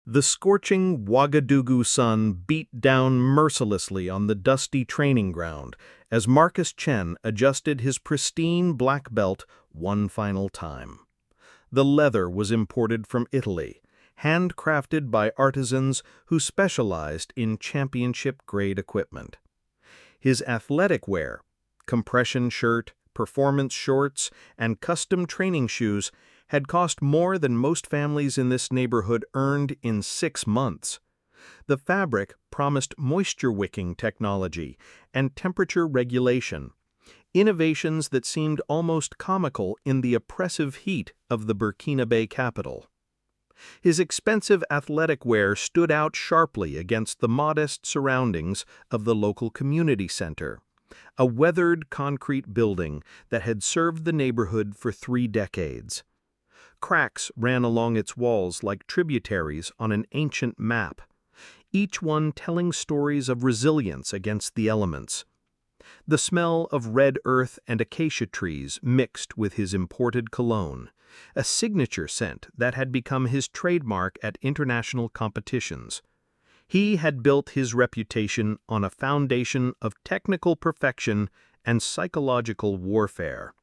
The scorching Ouagadougou sun beat down mercilessly on the dusty training ground as Marcus Chen adjusted his pristine black belt one final time. The leather was imported from Italy, handcrafted by artisans who specialized in championship-grade equipment. His athletic wear, compression shirt, performance shorts, and custom training shoes had cost more than most families in this neighborhood earned in 6 months. The fabric promised moisture-wicking technology and temperature regulation, innovations that seemed almost comical in the oppressive heat of the Burkina Faso capital. His expensive athletic wear stood out sharply against the modest surroundings of the local community center, a weathered concrete building that had served the neighborhood for 3 decades. Cracks ran along its walls like tributaries on an ancient map, each one telling stories of resilience against the elements. The smell of red earth and acacia trees mixed with his imported cologne, a signature scent that had become his trademark at international competitions. He had built his reputation on a foundation of technical perfection and psychological warfare.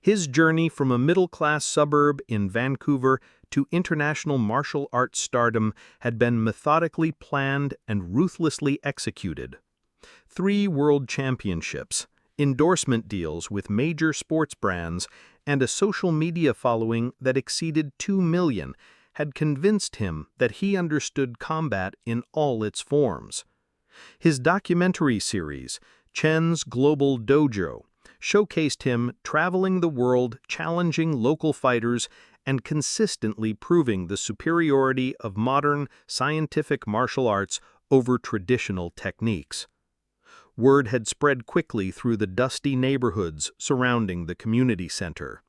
His journey from a middle-class suburb in Vancouver to international martial arts stardom had been methodically planned and ruthlessly executed. 3 world championships, endorsement deals with major sports brands, and a social media following that exceeded 2 million had convinced him that he understood combat in all its forms. His documentary series, Chen's Global Dojo, showcased him traveling the world, challenging local fighters, and consistently proving the superiority of modern, scientific martial arts over traditional techniques. Word had spread quickly through the dusty neighborhoods surrounding the community center.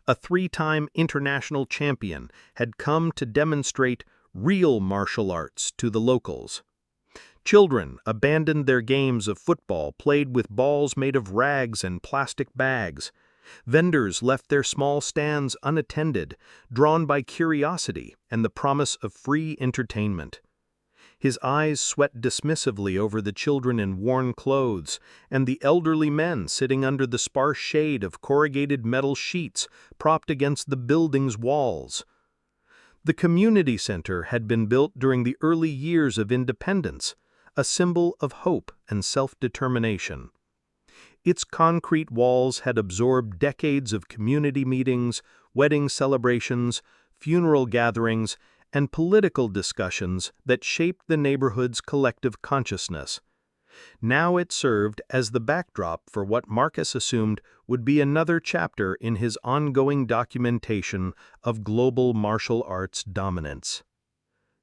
A 3-time international champion had come to demonstrate real martial arts to the locals. Children abandoned their games of football played with balls made of rags and plastic bags. Vendors left their small stands unattended, drawn by curiosity and the promise of free entertainment. His eyes swept dismissively over the children in worn clothes and the elderly men sitting under the sparse shade of corrugated metal sheets propped against the building's walls. The community center had been built during the early years of independence, a symbol of hope and self-determination. Its concrete walls had absorbed decades of community meetings, wedding celebrations, funeral gatherings, and political discussions that shaped the neighborhood's collective consciousness. Now it served as the backdrop for what Marcus assumed would be another chapter in his ongoing documentation of global martial arts dominance.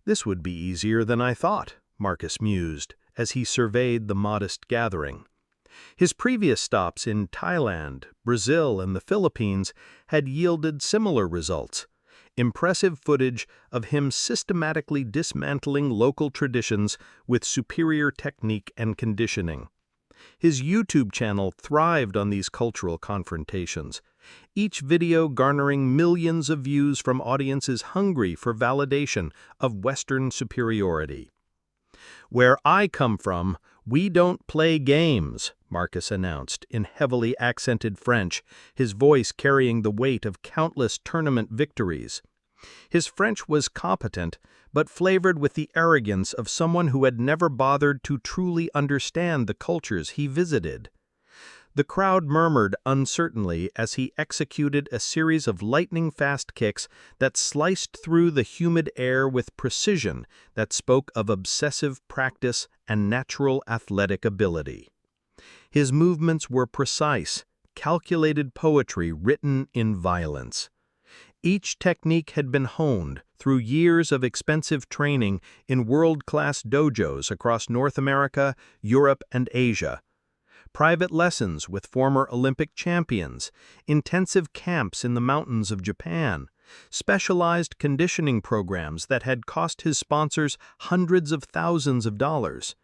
"This would be easier than I thought," Marcus mused as he surveyed the modest gathering. His previous stops in Thailand, Brazil, and the Philippines had yielded similar results. Impressive footage of him systematically dismantling local traditions with superior technique and conditioning. His YouTube channel thrived on these cultural confrontations, each video garnering millions of views from audiences hungry for validation of Western superiority. "Where I come from, we don't play games," Marcus announced in heavily accented French, his voice carrying the weight of countless tournament victories. His French was competent, but flavored with the arrogance of someone who had never bothered to truly understand the cultures he visited. The crowd murmured uncertainly as he executed a series of lightning-fast kicks that sliced through the humid air with precision that spoke of obsessive practice and natural athletic ability. His movements were precise, calculated poetry written in violence. Each technique had been honed through years of expensive training in world-class dojos across North America, Europe, and Asia. Private lessons with former Olympic champions, intensive camps in the mountains of Japan, specialized conditioning programs that had cost his sponsors hundreds of thousands of dollars.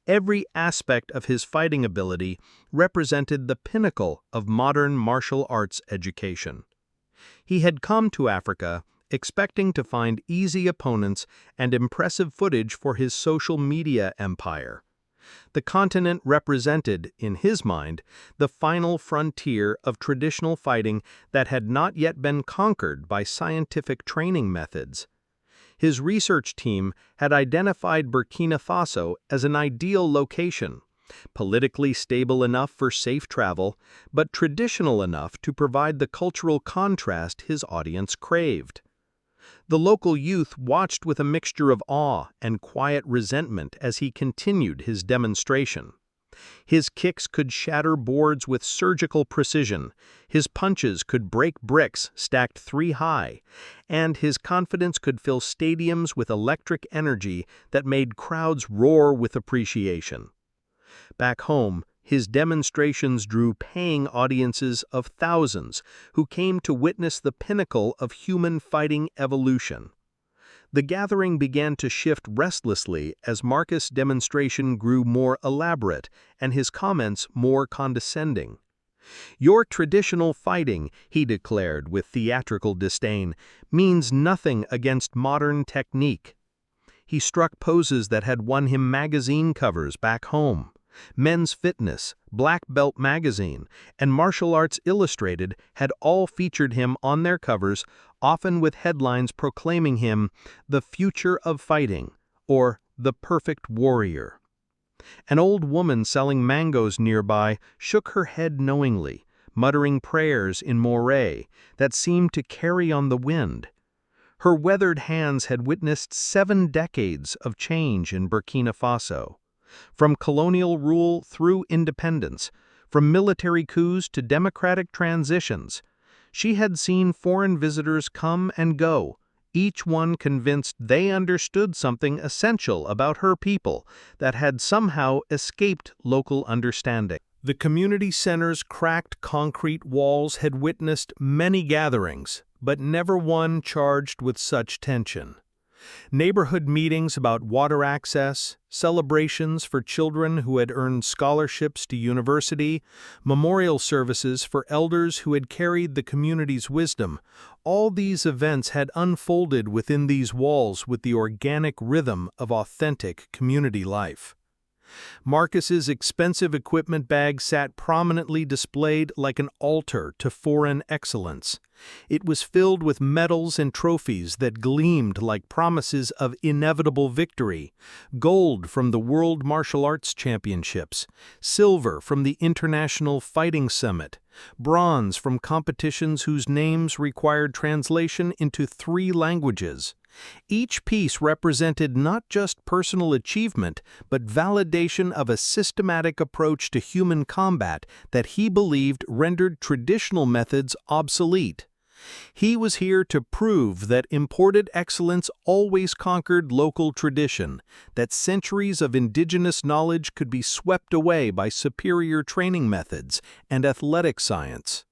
Every aspect of his fighting ability represented the pinnacle of modern martial arts education. He had come to Africa expecting to find easy opponents and impressive footage for his social media empire. The continent represented, in his mind, the final frontier of traditional fighting that had not yet been conquered by scientific training methods. His research team had identified Burkina Faso as an ideal location, politically stable enough for safe travel, but traditional enough to provide the cultural contrast his audience craved. The local youth watched with a mixture of awe and quiet resentment as he continued his demonstration. His kicks could shatter boards with surgical precision, his punches could break bricks stacked 3 high, and his confidence could fill stadiums with electric energy that made crowds roar with appreciation. Back home, his demonstrations drew paying audiences of thousands who came to witness the pinnacle of human fighting evolution. The gathering began to shift restlessly as Marcus' demonstration grew more elaborate and his comments more condescending. "Your traditional fighting," he declared with theatrical disdain, "means nothing against modern technique." He struck poses that had won him magazine covers back home. Men's Fitness, Black Belt Magazine, and Martial Arts Illustrated had all featured him on their covers, often with headlines proclaiming him the future of fighting or the perfect warrior. An old woman selling mangoes nearby shook her head knowingly, muttering prayers in Moray that seemed to carry on the wind. Her weathered hands had witnessed 7 decades of change in Burkina Faso. From colonial rule through independence, from military coups to democratic transitions, she had seen foreign visitors come and go, each one convinced they understood something essential about her people that had somehow escaped local understanding. The community center's cracked concrete walls had witnessed many gatherings, but never one charged with such tension. Neighborhood meetings about water access, celebrations for children who had earned scholarships to university, memorial services for elders who had carried the community's wisdom, all these events had unfolded within these walls with the organic rhythm of authentic community life. Marcus's expensive equipment bag sat prominently displayed like an altar to foreign excellence. It was filled with medals and trophies that gleamed like promises of inevitable victory: gold from the World Martial Arts Championships, silver from the International Fighting Summit, bronze from competitions whose names required translation into 3 languages. Each piece represented not just personal achievement, but validation of a systematic approach to human combat that he believed rendered traditional methods obsolete. He was here to prove that imported excellence always conquered local tradition, that centuries of indigenous knowledge could be swept away by superior training methods and athletic science.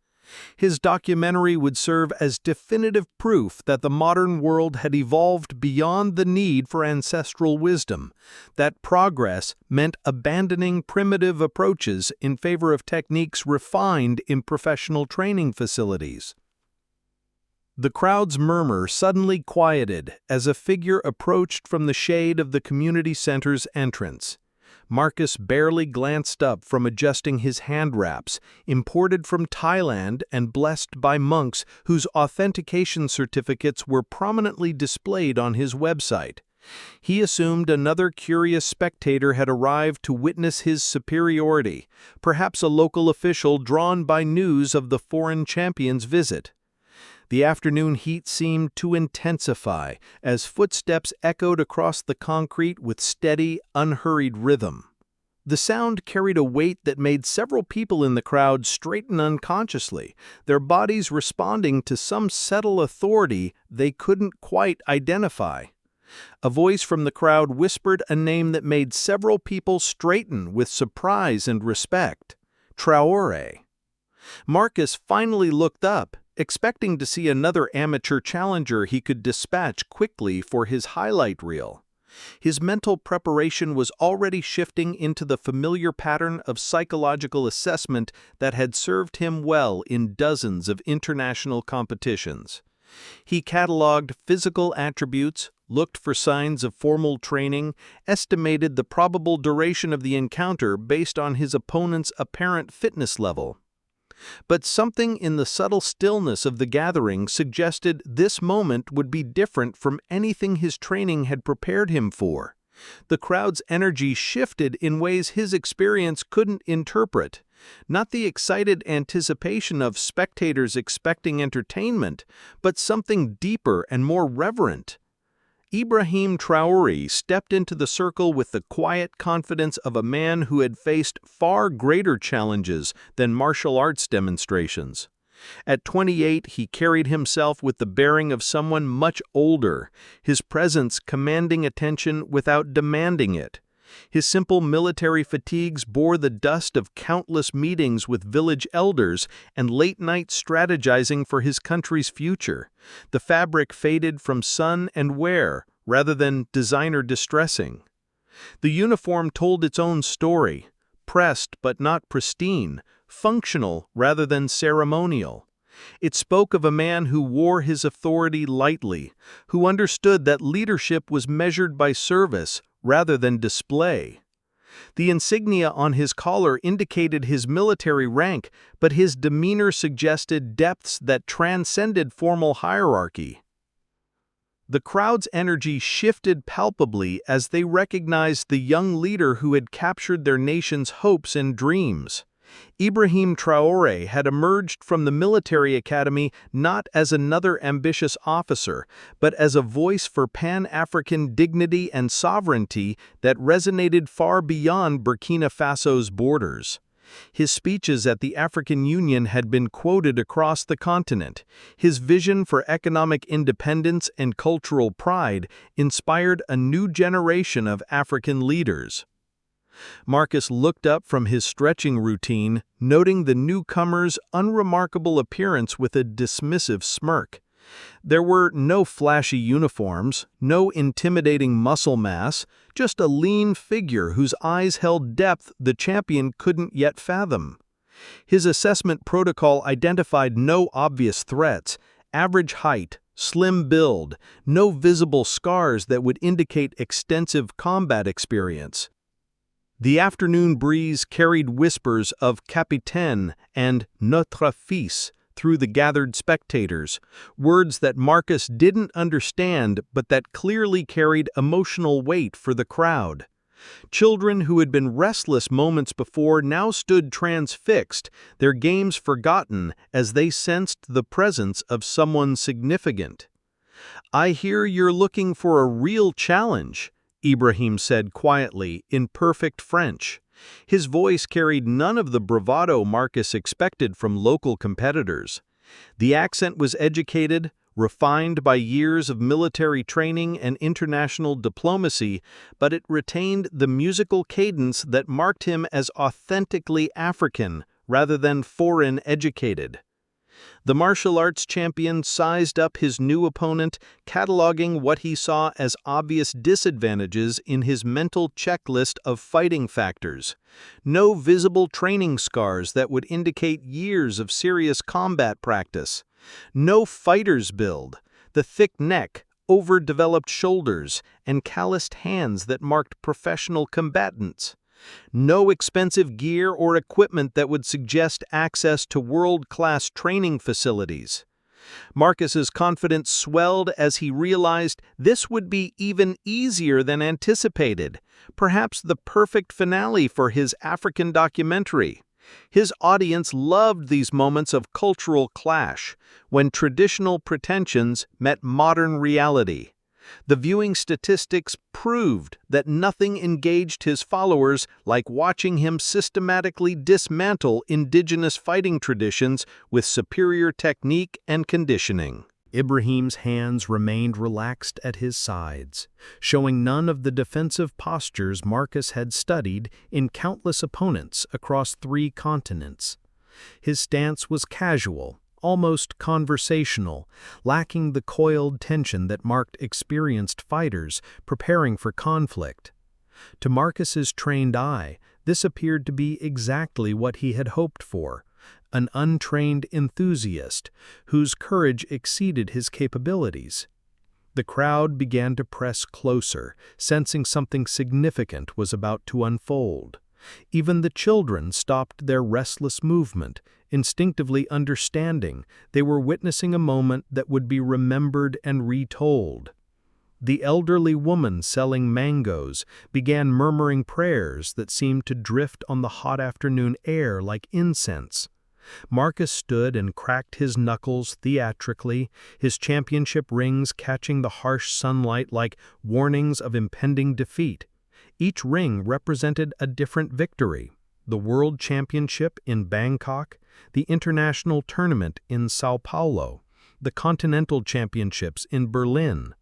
His documentary would serve as definitive proof that the modern world had evolved beyond the need for ancestral wisdom, that progress meant abandoning primitive approaches in favor of techniques refined in professional training facilities. The crowd's murmur suddenly quieted as a figure approached from the shade of the community center's entrance. Marcus barely glanced up from adjusting his hand wraps, imported from Thailand and blessed by monks whose authentication certificates were prominently displayed on his website. He assumed another curious spectator had arrived to witness his superiority, perhaps a local official drawn by news of the foreign champion's visit. The afternoon heat seemed to intensify as footsteps echoed across the concrete with steady, unhurried rhythm. The sound carried a weight that made several people in the crowd straighten unconsciously, their bodies responding to some subtle authority they couldn't quite identify. A voice from the crowd whispered a name that made several people straighten with surprise and respect: Traoré. Marcus finally looked up, expecting to see another amateur challenger he could dispatch quickly for his highlight reel. His mental preparation was already shifting into the familiar pattern of psychological assessment that had served him well in dozens of international competitions. He cataloged physical attributes, looked for signs of formal training, estimated the probable duration of the encounter based on his opponent's apparent fitness level. But something in the subtle stillness of the gathering suggested this moment would be different from anything his training had prepared him for. The crowd's energy shifted in ways his experience couldn't interpret. Not the excited anticipation of spectators expecting entertainment, but something deeper and more reverent. Ibrahim Traoré stepped into the circle with the quiet confidence of a man who had faced far greater challenges than martial arts demonstrations. At 28, he carried himself with the bearing of someone much older, his presence commanding attention without demanding it. His simple military fatigues bore the dust of countless meetings with village elders and late-night strategizing for his country's future. The fabric faded from sun and wear, rather than designer distressing. The uniform told its own story, pressed but not pristine, functional rather than ceremonial. It spoke of a man who wore his authority lightly, who understood that leadership was measured by service rather than display. The insignia on his collar indicated his military rank, but his demeanor suggested depths that transcended formal hierarchy. The crowd's energy shifted palpably as they recognized the young leader who had captured their nation's hopes and dreams. Ibrahim Traoré had emerged from the military academy not as another ambitious officer, but as a voice for Pan-African dignity and sovereignty that resonated far beyond Burkina Faso's borders. His speeches at the African Union had been quoted across the continent. His vision for economic independence and cultural pride inspired a new generation of African leaders. Marcus looked up from his stretching routine, noting the newcomer's unremarkable appearance with a dismissive smirk. There were no flashy uniforms, no intimidating muscle mass, just a lean figure whose eyes held depth the champion couldn't yet fathom. His assessment protocol identified no obvious threats: average height, slim build, no visible scars that would indicate extensive combat experience. The afternoon breeze carried whispers of "Capitaine" and "Notre Fils" through the gathered spectators, words that Marcus didn't understand but that clearly carried emotional weight for the crowd. Children who had been restless moments before now stood transfixed, their games forgotten as they sensed the presence of someone significant. "I hear you're looking for a real challenge," Ibrahim said quietly, in perfect French. His voice carried none of the bravado Marcus expected from local competitors. The accent was educated, refined by years of military training and international diplomacy, but it retained the musical cadence that marked him as authentically African rather than foreign educated. The martial arts champion sized up his new opponent, cataloging what he saw as obvious disadvantages in his mental checklist of fighting factors. No visible training scars that would indicate years of serious combat practice. No fighter's build, the thick neck, overdeveloped shoulders, and calloused hands that marked professional combatants. No expensive gear or equipment that would suggest access to world-class training facilities. Marcus's confidence swelled as he realized this would be even easier than anticipated, perhaps the perfect finale for his African documentary. His audience loved these moments of cultural clash, when traditional pretensions met modern reality. The viewing statistics proved that nothing engaged his followers like watching him systematically dismantle indigenous fighting traditions with superior technique and conditioning. Ibrahim's hands remained relaxed at his sides, showing none of the defensive postures Marcus had studied in countless opponents across 3 continents. His stance was casual, almost conversational, lacking the coiled tension that marked experienced fighters preparing for conflict. To Marcus's trained eye, this appeared to be exactly what he had hoped for: an untrained enthusiast whose courage exceeded his capabilities. The crowd began to press closer, sensing something significant was about to unfold. Even the children stopped their restless movement, instinctively understanding they were witnessing a moment that would be remembered and retold. The elderly woman selling mangoes began murmuring prayers that seemed to drift on the hot afternoon air like incense. Marcus stood and cracked his knuckles theatrically, his championship rings catching the harsh sunlight like warnings of impending defeat. Each ring represented a different victory: the World Championship in Bangkok, the International Tournament in Sao Paulo, the Continental Championships in Berlin.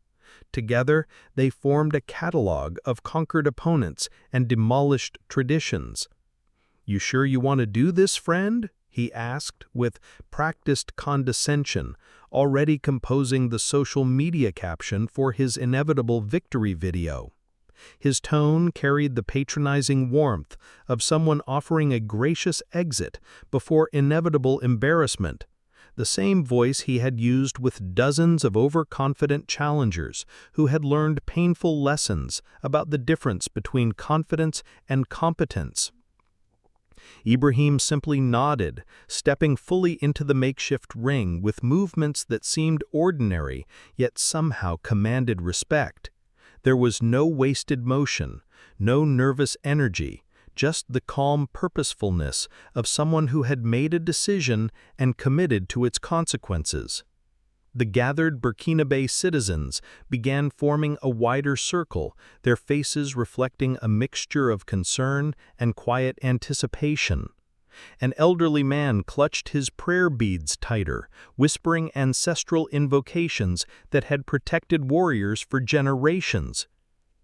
Together, they formed a catalog of conquered opponents and demolished traditions. "You sure you want to do this, friend?" he asked with practiced condescension, already composing the social media caption for his inevitable victory video. His tone carried the patronizing warmth of someone offering a gracious exit before inevitable embarrassment, the same voice he had used with dozens of overconfident challengers who had learned painful lessons about the difference between confidence and competence. Ibrahim simply nodded, stepping fully into the makeshift ring with movements that seemed ordinary yet somehow commanded respect. There was no wasted motion, no nervous energy, just the calm purposefulness of someone who had made a decision and committed to its consequences. The gathered Burkinabe citizens began forming a wider circle, their faces reflecting a mixture of concern and quiet anticipation. An elderly man clutched his prayer beads tighter, whispering ancestral invocations that had protected warriors for generations.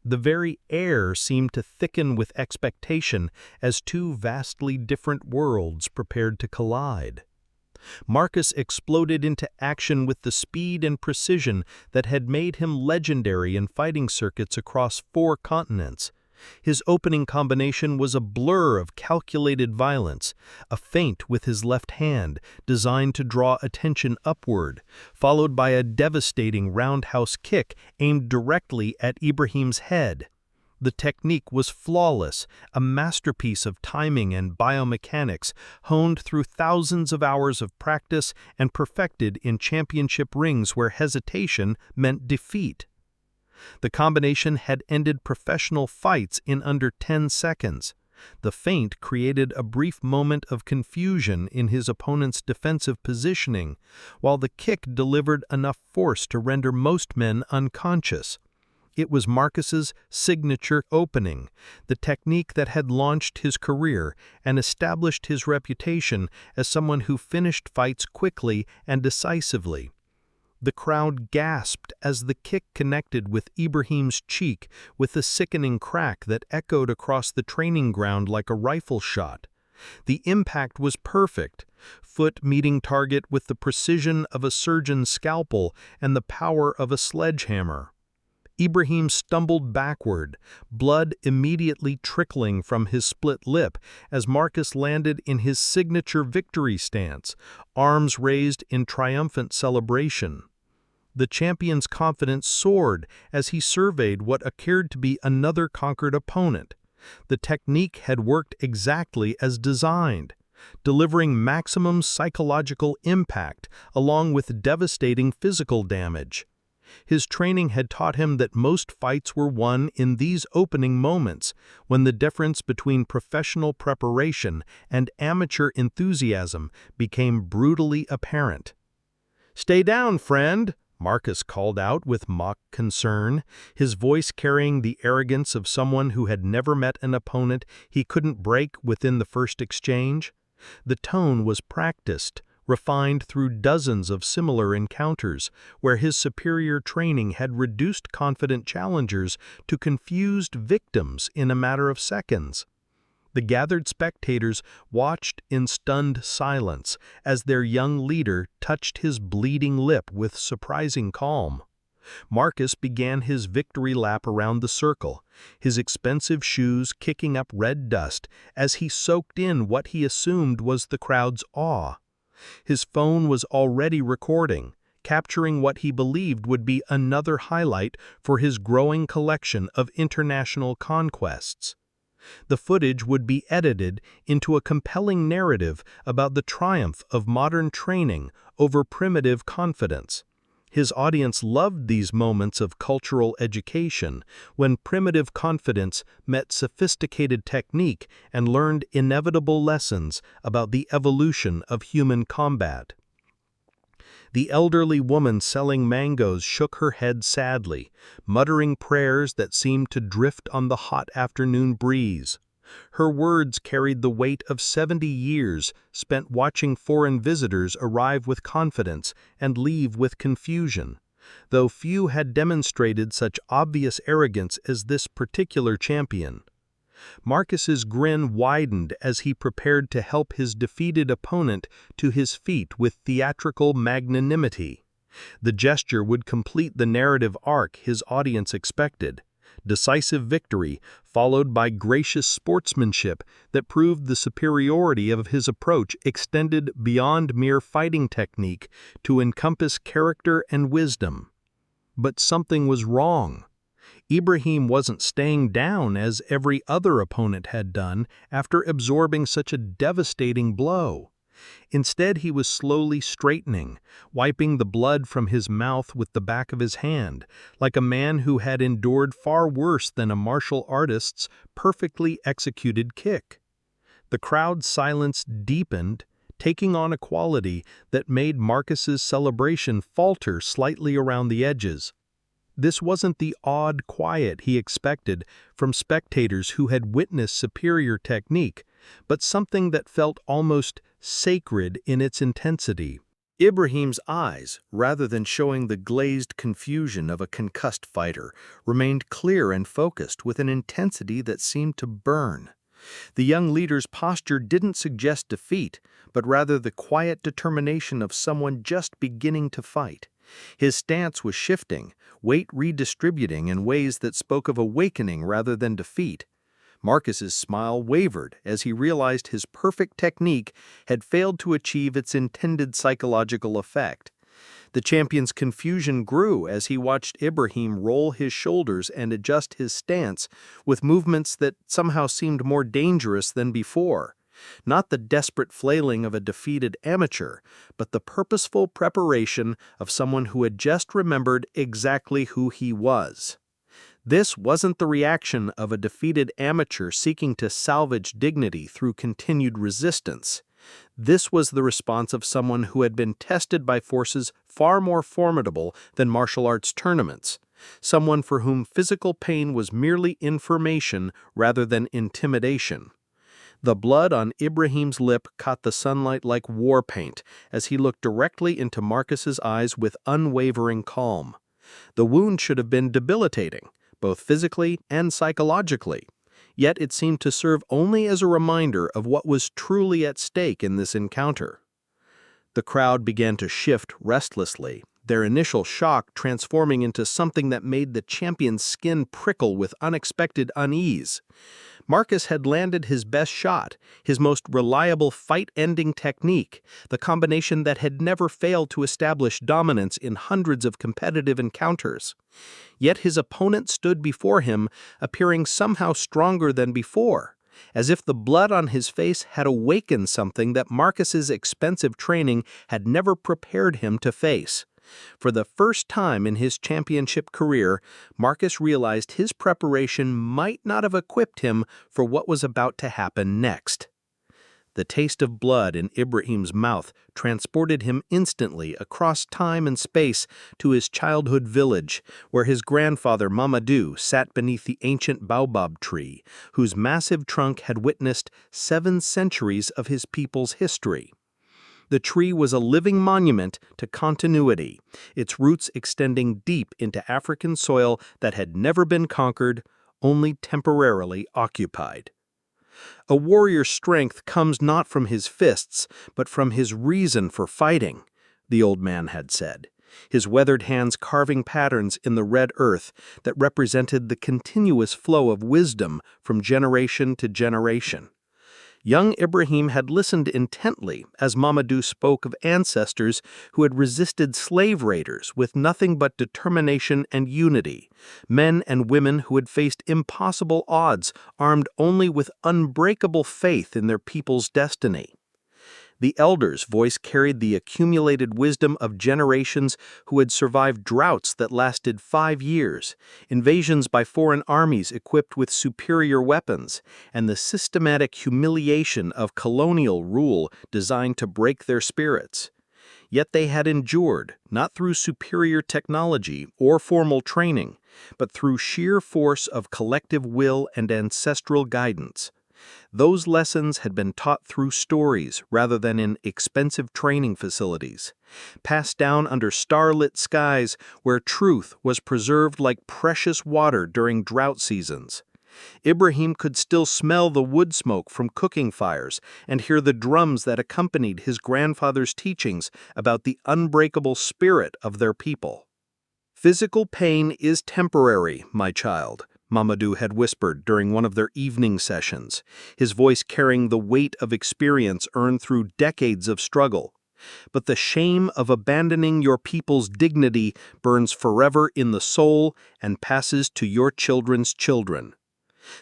The very air seemed to thicken with expectation as two vastly different worlds prepared to collide. Marcus exploded into action with the speed and precision that had made him legendary in fighting circuits across 4 continents. His opening combination was a blur of calculated violence, a feint with his left hand designed to draw attention upward, followed by a devastating roundhouse kick aimed directly at Ibrahim's head. The technique was flawless, a masterpiece of timing and biomechanics honed through thousands of hours of practice and perfected in championship rings where hesitation meant defeat. The combination had ended professional fights in under 10 seconds. The feint created a brief moment of confusion in his opponent's defensive positioning, while the kick delivered enough force to render most men unconscious. It was Marcus's signature opening, the technique that had launched his career and established his reputation as someone who finished fights quickly and decisively. The crowd gasped as the kick connected with Ibrahim's cheek with a sickening crack that echoed across the training ground like a rifle shot. The impact was perfect, foot meeting target with the precision of a surgeon's scalpel and the power of a sledgehammer. Ibrahim stumbled backward, blood immediately trickling from his split lip as Marcus landed in his signature victory stance, arms raised in triumphant celebration. The champion's confidence soared as he surveyed what appeared to be another conquered opponent. The technique had worked exactly as designed, delivering maximum psychological impact along with devastating physical damage. His training had taught him that most fights were won in these opening moments, when the difference between professional preparation and amateur enthusiasm became brutally apparent. "Stay down, friend," Marcus called out with mock concern, his voice carrying the arrogance of someone who had never met an opponent he couldn't break within the first exchange. The tone was practiced, refined through dozens of similar encounters, where his superior training had reduced confident challengers to confused victims in a matter of seconds. The gathered spectators watched in stunned silence as their young leader touched his bleeding lip with surprising calm. Marcus began his victory lap around the circle, his expensive shoes kicking up red dust as he soaked in what he assumed was the crowd's awe. His phone was already recording, capturing what he believed would be another highlight for his growing collection of international conquests. The footage would be edited into a compelling narrative about the triumph of modern training over primitive confidence. His audience loved these moments of cultural education when primitive confidence met sophisticated technique and learned inevitable lessons about the evolution of human combat. The elderly woman selling mangoes shook her head sadly, muttering prayers that seemed to drift on the hot afternoon breeze. Her words carried the weight of 70 years spent watching foreign visitors arrive with confidence and leave with confusion, though few had demonstrated such obvious arrogance as this particular champion. Marcus's grin widened as he prepared to help his defeated opponent to his feet with theatrical magnanimity. The gesture would complete the narrative arc his audience expected: decisive victory, followed by gracious sportsmanship that proved the superiority of his approach extended beyond mere fighting technique to encompass character and wisdom. But something was wrong. Ibrahim wasn't staying down as every other opponent had done after absorbing such a devastating blow. Instead, he was slowly straightening, wiping the blood from his mouth with the back of his hand, like a man who had endured far worse than a martial artist's perfectly executed kick. The crowd's silence deepened, taking on a quality that made Marcus's celebration falter slightly around the edges. This wasn't the awed quiet he expected from spectators who had witnessed superior technique, but something that felt almost sacred in its intensity. Ibrahim's eyes, rather than showing the glazed confusion of a concussed fighter, remained clear and focused with an intensity that seemed to burn. The young leader's posture didn't suggest defeat, but rather the quiet determination of someone just beginning to fight. His stance was shifting, weight redistributing in ways that spoke of awakening rather than defeat. Marcus's smile wavered as he realized his perfect technique had failed to achieve its intended psychological effect. The champion's confusion grew as he watched Ibrahim roll his shoulders and adjust his stance with movements that somehow seemed more dangerous than before. Not the desperate flailing of a defeated amateur, but the purposeful preparation of someone who had just remembered exactly who he was. This wasn't the reaction of a defeated amateur seeking to salvage dignity through continued resistance. This was the response of someone who had been tested by forces far more formidable than martial arts tournaments, someone for whom physical pain was merely information rather than intimidation. The blood on Ibrahim's lip caught the sunlight like war paint as he looked directly into Marcus's eyes with unwavering calm. The wound should have been debilitating, both physically and psychologically, yet it seemed to serve only as a reminder of what was truly at stake in this encounter. The crowd began to shift restlessly, their initial shock transforming into something that made the champion's skin prickle with unexpected unease. Marcus had landed his best shot, his most reliable fight-ending technique, the combination that had never failed to establish dominance in hundreds of competitive encounters. Yet his opponent stood before him, appearing somehow stronger than before, as if the blood on his face had awakened something that Marcus's expensive training had never prepared him to face. For the first time in his championship career, Marcus realized his preparation might not have equipped him for what was about to happen next. The taste of blood in Ibrahim's mouth transported him instantly across time and space to his childhood village, where his grandfather Mamadou sat beneath the ancient baobab tree, whose massive trunk had witnessed 7 centuries of his people's history. The tree was a living monument to continuity, its roots extending deep into African soil that had never been conquered, only temporarily occupied. A warrior's strength comes not from his fists, but from his reason for fighting, the old man had said. his weathered hands carving patterns in the red earth that represented the continuous flow of wisdom from generation to generation. Young Ibrahim had listened intently as Mamadou spoke of ancestors who had resisted slave raiders with nothing but determination and unity, men and women who had faced impossible odds armed only with unbreakable faith in their people's destiny. The elder's voice carried the accumulated wisdom of generations who had survived droughts that lasted 5 years, invasions by foreign armies equipped with superior weapons, and the systematic humiliation of colonial rule designed to break their spirits. Yet they had endured, not through superior technology or formal training, but through sheer force of collective will and ancestral guidance. Those lessons had been taught through stories rather than in expensive training facilities, passed down under starlit skies where truth was preserved like precious water during drought seasons. Ibrahim could still smell the wood smoke from cooking fires and hear the drums that accompanied his grandfather's teachings about the unbreakable spirit of their people. "Physical pain is temporary, my child," Mamadou had whispered during one of their evening sessions, his voice carrying the weight of experience earned through decades of struggle. "But the shame of abandoning your people's dignity burns forever in the soul and passes to your children's children."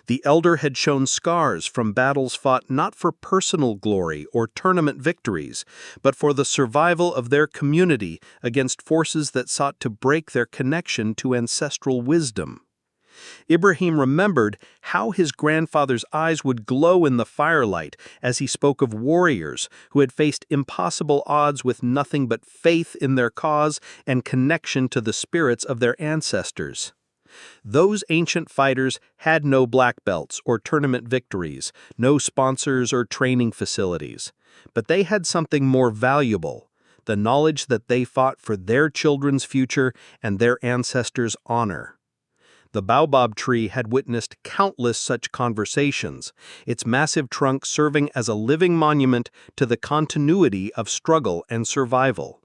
The elder had shown scars from battles fought not for personal glory or tournament victories, but for the survival of their community against forces that sought to break their connection to ancestral wisdom. Ibrahim remembered how his grandfather's eyes would glow in the firelight as he spoke of warriors who had faced impossible odds with nothing but faith in their cause and connection to the spirits of their ancestors. Those ancient fighters had no black belts or tournament victories, no sponsors or training facilities, but they had something more valuable: the knowledge that they fought for their children's future and their ancestors' honor. The baobab tree had witnessed countless such conversations, its massive trunk serving as a living monument to the continuity of struggle and survival.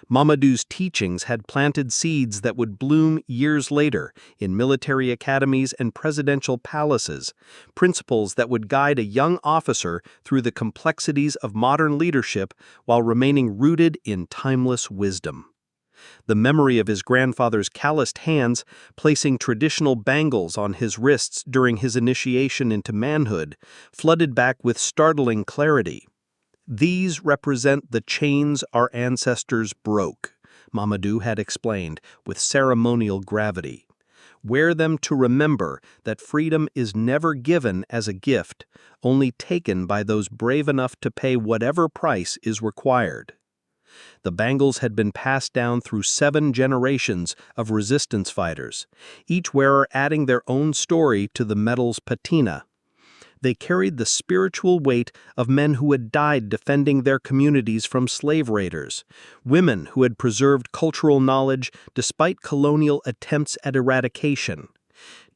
Mamadou's teachings had planted seeds that would bloom years later in military academies and presidential palaces, principles that would guide a young officer through the complexities of modern leadership while remaining rooted in timeless wisdom. The memory of his grandfather's calloused hands placing traditional bangles on his wrists during his initiation into manhood flooded back with startling clarity. "These represent the chains our ancestors broke," Mamadou had explained with ceremonial gravity. "Wear them to remember that freedom is never given as a gift, only taken by those brave enough to pay whatever price is required." The bangles had been passed down through 7 generations of resistance fighters, each wearer adding their own story to the medal's patina. They carried the spiritual weight of men who had died defending their communities from slave raiders, women who had preserved cultural knowledge despite colonial attempts at eradication,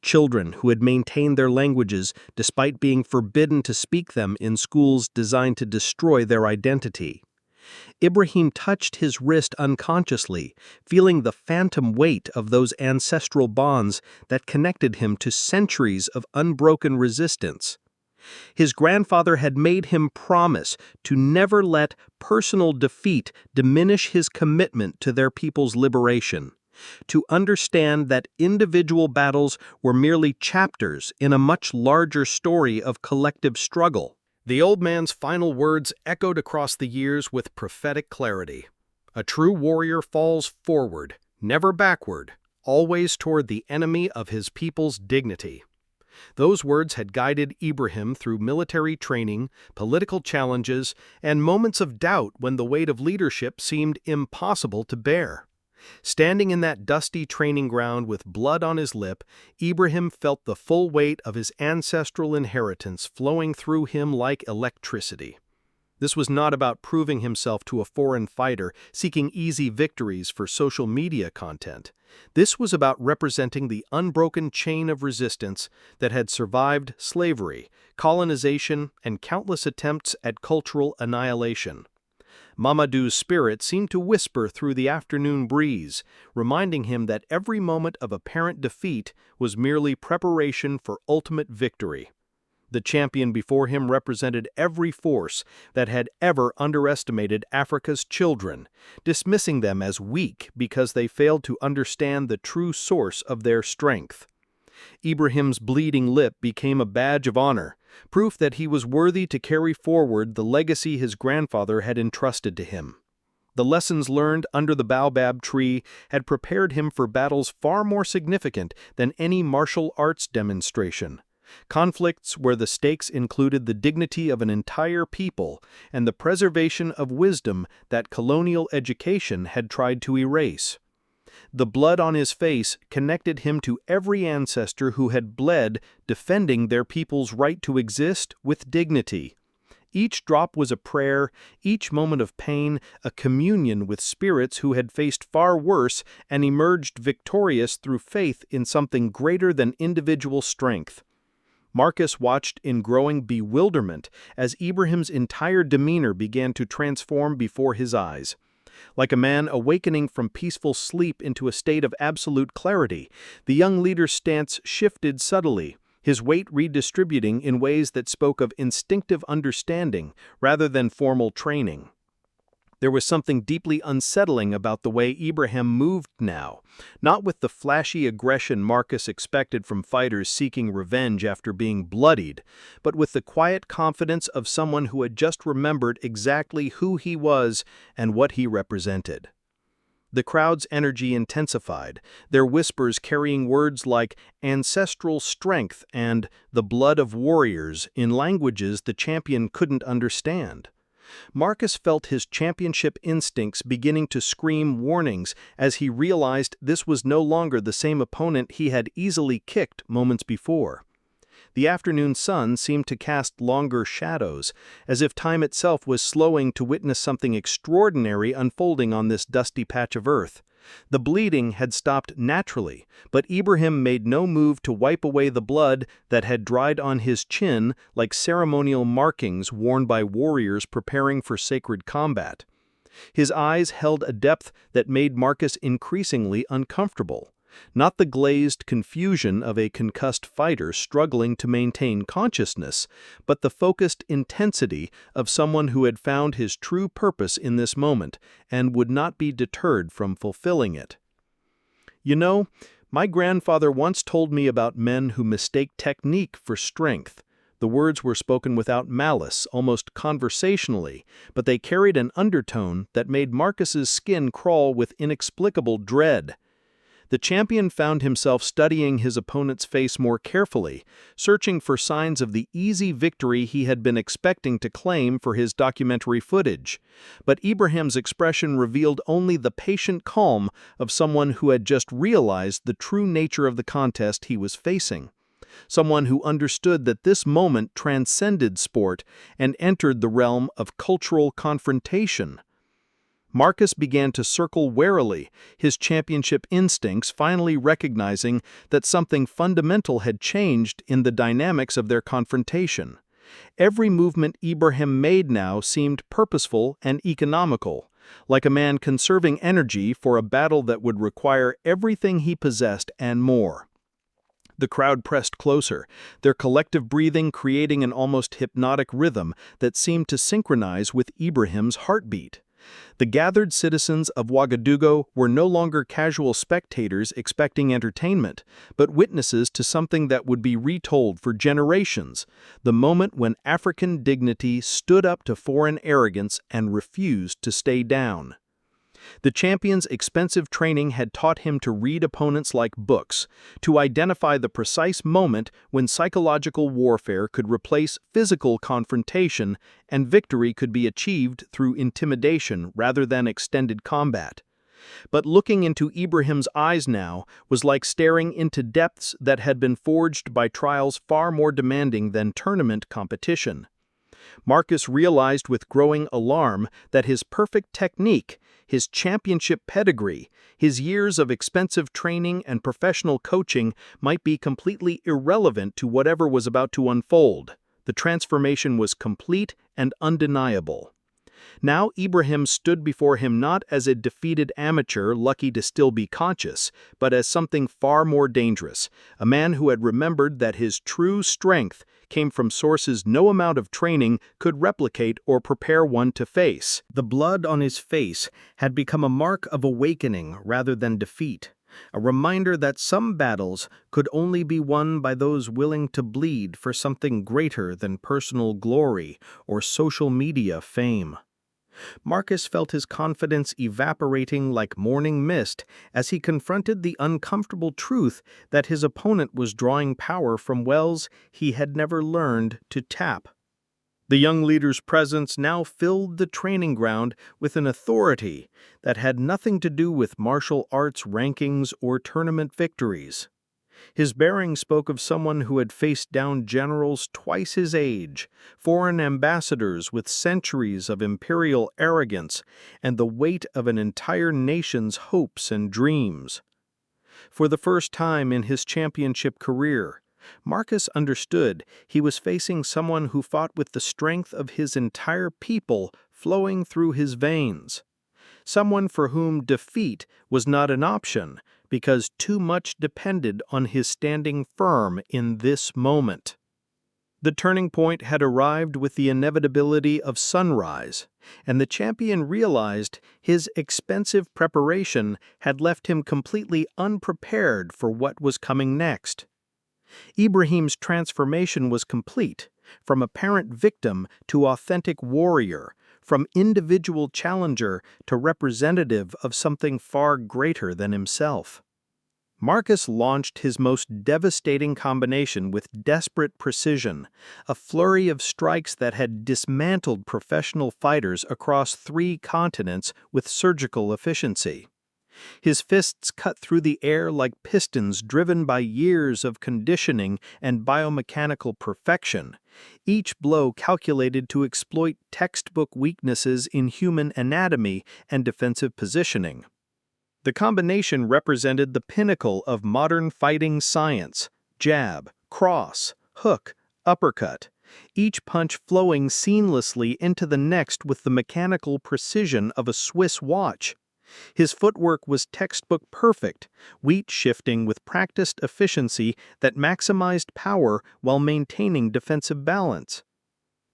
children who had maintained their languages despite being forbidden to speak them in schools designed to destroy their identity. Ibrahim touched his wrist unconsciously, feeling the phantom weight of those ancestral bonds that connected him to centuries of unbroken resistance. His grandfather had made him promise to never let personal defeat diminish his commitment to their people's liberation, to understand that individual battles were merely chapters in a much larger story of collective struggle. The old man's final words echoed across the years with prophetic clarity. A true warrior falls forward, never backward, always toward the enemy of his people's dignity. Those words had guided Ibrahim through military training, political challenges, and moments of doubt when the weight of leadership seemed impossible to bear. Standing in that dusty training ground with blood on his lip, Ibrahim felt the full weight of his ancestral inheritance flowing through him like electricity. This was not about proving himself to a foreign fighter seeking easy victories for social media content. This was about representing the unbroken chain of resistance that had survived slavery, colonization, and countless attempts at cultural annihilation. Mamadou's spirit seemed to whisper through the afternoon breeze, reminding him that every moment of apparent defeat was merely preparation for ultimate victory. The champion before him represented every force that had ever underestimated Africa's children, dismissing them as weak because they failed to understand the true source of their strength. Ibrahim's bleeding lip became a badge of honor, proof that he was worthy to carry forward the legacy his grandfather had entrusted to him. The lessons learned under the baobab tree had prepared him for battles far more significant than any martial arts demonstration. Conflicts where the stakes included the dignity of an entire people and the preservation of wisdom that colonial education had tried to erase. The blood on his face connected him to every ancestor who had bled defending their people's right to exist with dignity. Each drop was a prayer, each moment of pain a communion with spirits who had faced far worse and emerged victorious through faith in something greater than individual strength. Marcus watched in growing bewilderment as Ibrahim's entire demeanor began to transform before his eyes. Like a man awakening from peaceful sleep into a state of absolute clarity, the young leader's stance shifted subtly, his weight redistributing in ways that spoke of instinctive understanding rather than formal training. There was something deeply unsettling about the way Ibrahim moved now, not with the flashy aggression Marcus expected from fighters seeking revenge after being bloodied, but with the quiet confidence of someone who had just remembered exactly who he was and what he represented. The crowd's energy intensified, their whispers carrying words like ancestral strength and the blood of warriors in languages the champion couldn't understand. Marcus felt his championship instincts beginning to scream warnings as he realized this was no longer the same opponent he had easily kicked moments before. The afternoon sun seemed to cast longer shadows, as if time itself was slowing to witness something extraordinary unfolding on this dusty patch of earth. The bleeding had stopped naturally, but Ibrahim made no move to wipe away the blood that had dried on his chin like ceremonial markings worn by warriors preparing for sacred combat. His eyes held a depth that made Marcus increasingly uncomfortable. Not the glazed confusion of a concussed fighter struggling to maintain consciousness, but the focused intensity of someone who had found his true purpose in this moment and would not be deterred from fulfilling it. "You know, my grandfather once told me about men who mistake technique for strength. The words were spoken without malice, almost conversationally, but they carried an undertone that made Marcus's skin crawl with inexplicable dread. The champion found himself studying his opponent's face more carefully, searching for signs of the easy victory he had been expecting to claim for his documentary footage. But Ibrahim's expression revealed only the patient calm of someone who had just realized the true nature of the contest he was facing. Someone who understood that this moment transcended sport and entered the realm of cultural confrontation. Marcus began to circle warily, his championship instincts finally recognizing that something fundamental had changed in the dynamics of their confrontation. Every movement Ibrahim made now seemed purposeful and economical, like a man conserving energy for a battle that would require everything he possessed and more. The crowd pressed closer, their collective breathing creating an almost hypnotic rhythm that seemed to synchronize with Ibrahim's heartbeat. The gathered citizens of Ouagadougou were no longer casual spectators expecting entertainment, but witnesses to something that would be retold for generations, the moment when African dignity stood up to foreign arrogance and refused to stay down. The champion's expensive training had taught him to read opponents like books, to identify the precise moment when psychological warfare could replace physical confrontation and victory could be achieved through intimidation rather than extended combat. But looking into Ibrahim's eyes now was like staring into depths that had been forged by trials far more demanding than tournament competition. Marcus realized with growing alarm that his perfect technique, his championship pedigree, his years of expensive training and professional coaching might be completely irrelevant to whatever was about to unfold. The transformation was complete and undeniable. Now Ibrahim stood before him not as a defeated amateur lucky to still be conscious, but as something far more dangerous, a man who had remembered that his true strength came from sources no amount of training could replicate or prepare one to face. The blood on his face had become a mark of awakening rather than defeat, a reminder that some battles could only be won by those willing to bleed for something greater than personal glory or social media fame. Marcus felt his confidence evaporating like morning mist as he confronted the uncomfortable truth that his opponent was drawing power from wells he had never learned to tap. The young leader's presence now filled the training ground with an authority that had nothing to do with martial arts rankings or tournament victories. His bearing spoke of someone who had faced down generals twice his age, foreign ambassadors with centuries of imperial arrogance, and the weight of an entire nation's hopes and dreams. For the first time in his championship career, Marcus understood he was facing someone who fought with the strength of his entire people flowing through his veins. Someone for whom defeat was not an option because too much depended on his standing firm in this moment. The turning point had arrived with the inevitability of sunrise, and the champion realized his expensive preparation had left him completely unprepared for what was coming next. Ibrahim's transformation was complete, from apparent victim to authentic warrior, from individual challenger to representative of something far greater than himself. Marcus launched his most devastating combination with desperate precision, a flurry of strikes that had dismantled professional fighters across 3 continents with surgical efficiency. His fists cut through the air like pistons driven by years of conditioning and biomechanical perfection, each blow calculated to exploit textbook weaknesses in human anatomy and defensive positioning. The combination represented the pinnacle of modern fighting science: jab, cross, hook, uppercut, each punch flowing seamlessly into the next with the mechanical precision of a Swiss watch. His footwork was textbook perfect, weight shifting with practiced efficiency that maximized power while maintaining defensive balance.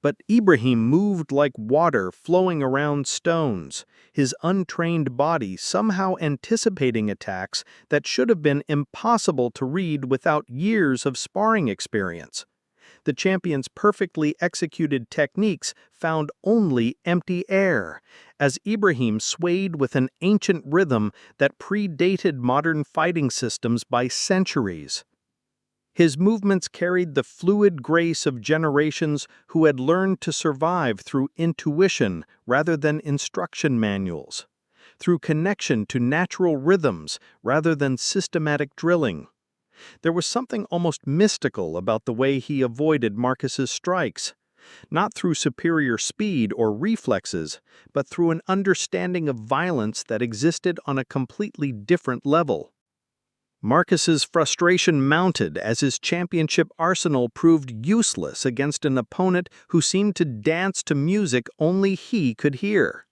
But Ibrahim moved like water flowing around stones, his untrained body somehow anticipating attacks that should have been impossible to read without years of sparring experience. The champion's perfectly executed techniques found only empty air, as Ibrahim swayed with an ancient rhythm that predated modern fighting systems by centuries. His movements carried the fluid grace of generations who had learned to survive through intuition rather than instruction manuals, through connection to natural rhythms rather than systematic drilling. There was something almost mystical about the way he avoided Marcus's strikes, not through superior speed or reflexes, but through an understanding of violence that existed on a completely different level. Marcus's frustration mounted as his championship arsenal proved useless against an opponent who seemed to dance to music only he could hear.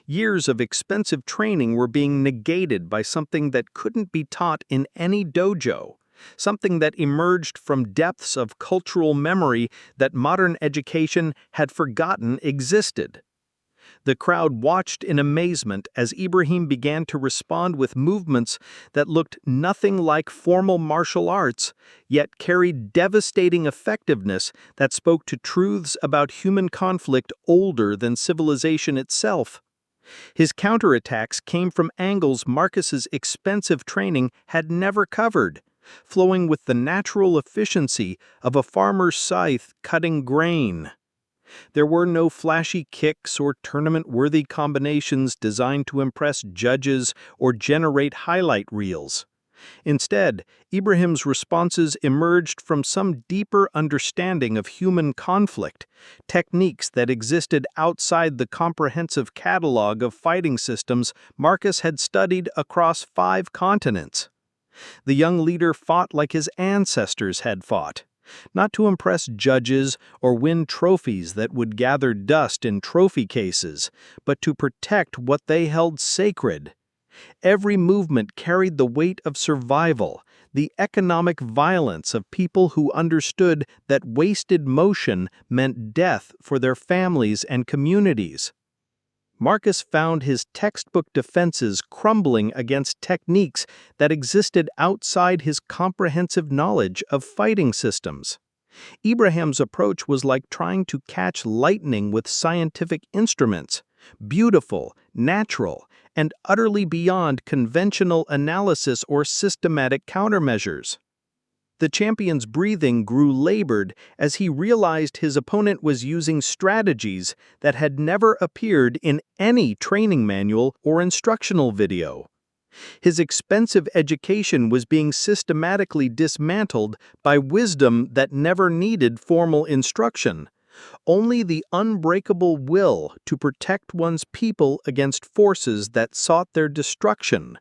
Years of expensive training were being negated by something that couldn't be taught in any dojo, something that emerged from depths of cultural memory that modern education had forgotten existed. The crowd watched in amazement as Ibrahim began to respond with movements that looked nothing like formal martial arts, yet carried devastating effectiveness that spoke to truths about human conflict older than civilization itself. His counterattacks came from angles Marcus's expensive training had never covered, flowing with the natural efficiency of a farmer's scythe cutting grain. There were no flashy kicks or tournament-worthy combinations designed to impress judges or generate highlight reels. Instead, Ibrahim's responses emerged from some deeper understanding of human conflict, techniques that existed outside the comprehensive catalog of fighting systems Marcus had studied across 5 continents. The young leader fought like his ancestors had fought, not to impress judges or win trophies that would gather dust in trophy cases, but to protect what they held sacred. Every movement carried the weight of survival, the economic violence of people who understood that wasted motion meant death for their families and communities. Marcus found his textbook defenses crumbling against techniques that existed outside his comprehensive knowledge of fighting systems. Ibrahim's approach was like trying to catch lightning with scientific instruments, beautiful, natural, and utterly beyond conventional analysis or systematic countermeasures. The champion's breathing grew labored as he realized his opponent was using strategies that had never appeared in any training manual or instructional video. His expensive education was being systematically dismantled by wisdom that never needed formal instruction, only the unbreakable will to protect one's people against forces that sought their destruction.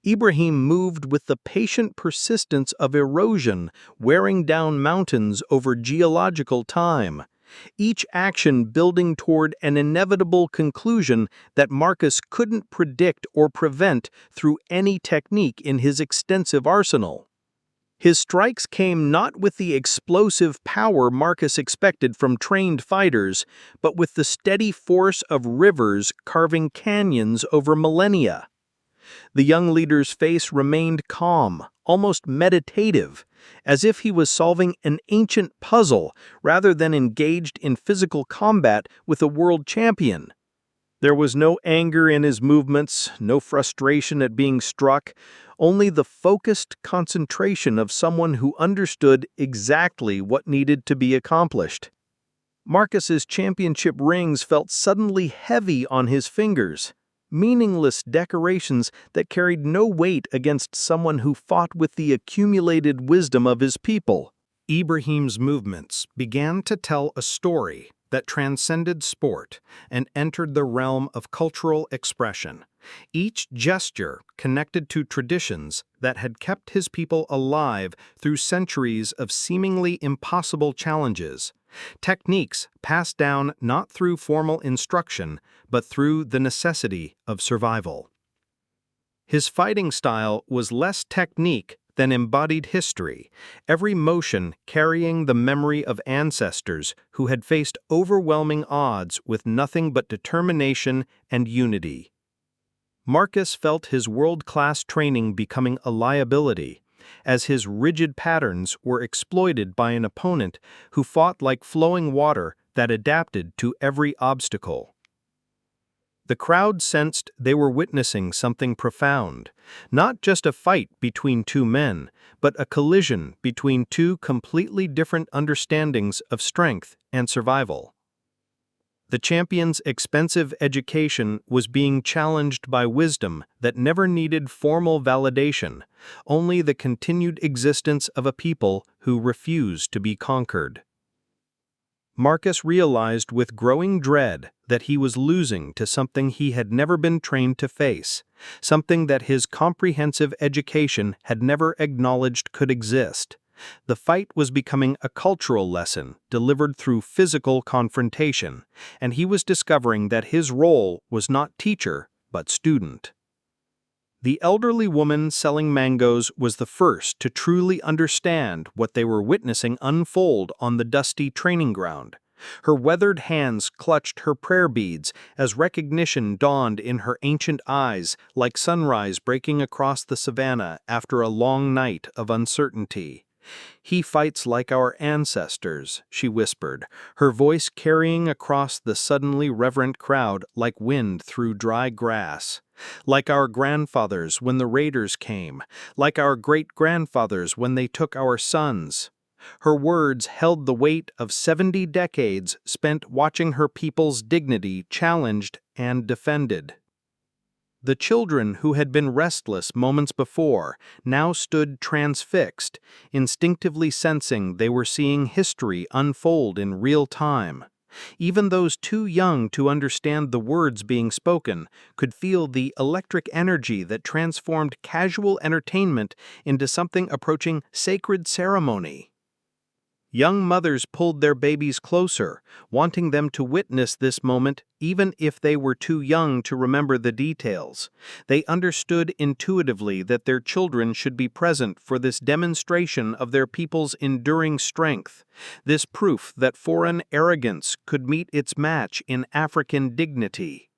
Ibrahim moved with the patient persistence of erosion wearing down mountains over geological time, each action building toward an inevitable conclusion that Marcus couldn't predict or prevent through any technique in his extensive arsenal. His strikes came not with the explosive power Marcus expected from trained fighters, but with the steady force of rivers carving canyons over millennia. The young leader's face remained calm, almost meditative, as if he was solving an ancient puzzle rather than engaged in physical combat with a world champion. There was no anger in his movements, no frustration at being struck, only the focused concentration of someone who understood exactly what needed to be accomplished. Marcus's championship rings felt suddenly heavy on his fingers, meaningless decorations that carried no weight against someone who fought with the accumulated wisdom of his people. Ibrahim's movements began to tell a story that transcended sport and entered the realm of cultural expression. Each gesture connected to traditions that had kept his people alive through centuries of seemingly impossible challenges. Techniques passed down not through formal instruction, but through the necessity of survival. His fighting style was less technique than embodied history, every motion carrying the memory of ancestors who had faced overwhelming odds with nothing but determination and unity. Marcus felt his world-class training becoming a liability, as his rigid patterns were exploited by an opponent who fought like flowing water that adapted to every obstacle. The crowd sensed they were witnessing something profound, not just a fight between two men, but a collision between two completely different understandings of strength and survival. The champion's expensive education was being challenged by wisdom that never needed formal validation, only the continued existence of a people who refused to be conquered. Marcus realized with growing dread that he was losing to something he had never been trained to face, something that his comprehensive education had never acknowledged could exist. The fight was becoming a cultural lesson delivered through physical confrontation, and he was discovering that his role was not teacher, but student. The elderly woman selling mangoes was the first to truly understand what they were witnessing unfold on the dusty training ground. Her weathered hands clutched her prayer beads as recognition dawned in her ancient eyes like sunrise breaking across the savannah after a long night of uncertainty. "He fights like our ancestors," she whispered, her voice carrying across the suddenly reverent crowd like wind through dry grass. "Like our grandfathers when the raiders came, like our great-grandfathers when they took our sons." Her words held the weight of 70 decades spent watching her people's dignity challenged and defended. The children who had been restless moments before now stood transfixed, instinctively sensing they were seeing history unfold in real time. Even those too young to understand the words being spoken could feel the electric energy that transformed casual entertainment into something approaching sacred ceremony. Young mothers pulled their babies closer, wanting them to witness this moment even if they were too young to remember the details. They understood intuitively that their children should be present for this demonstration of their people's enduring strength, this proof that foreign arrogance could meet its match in African dignity.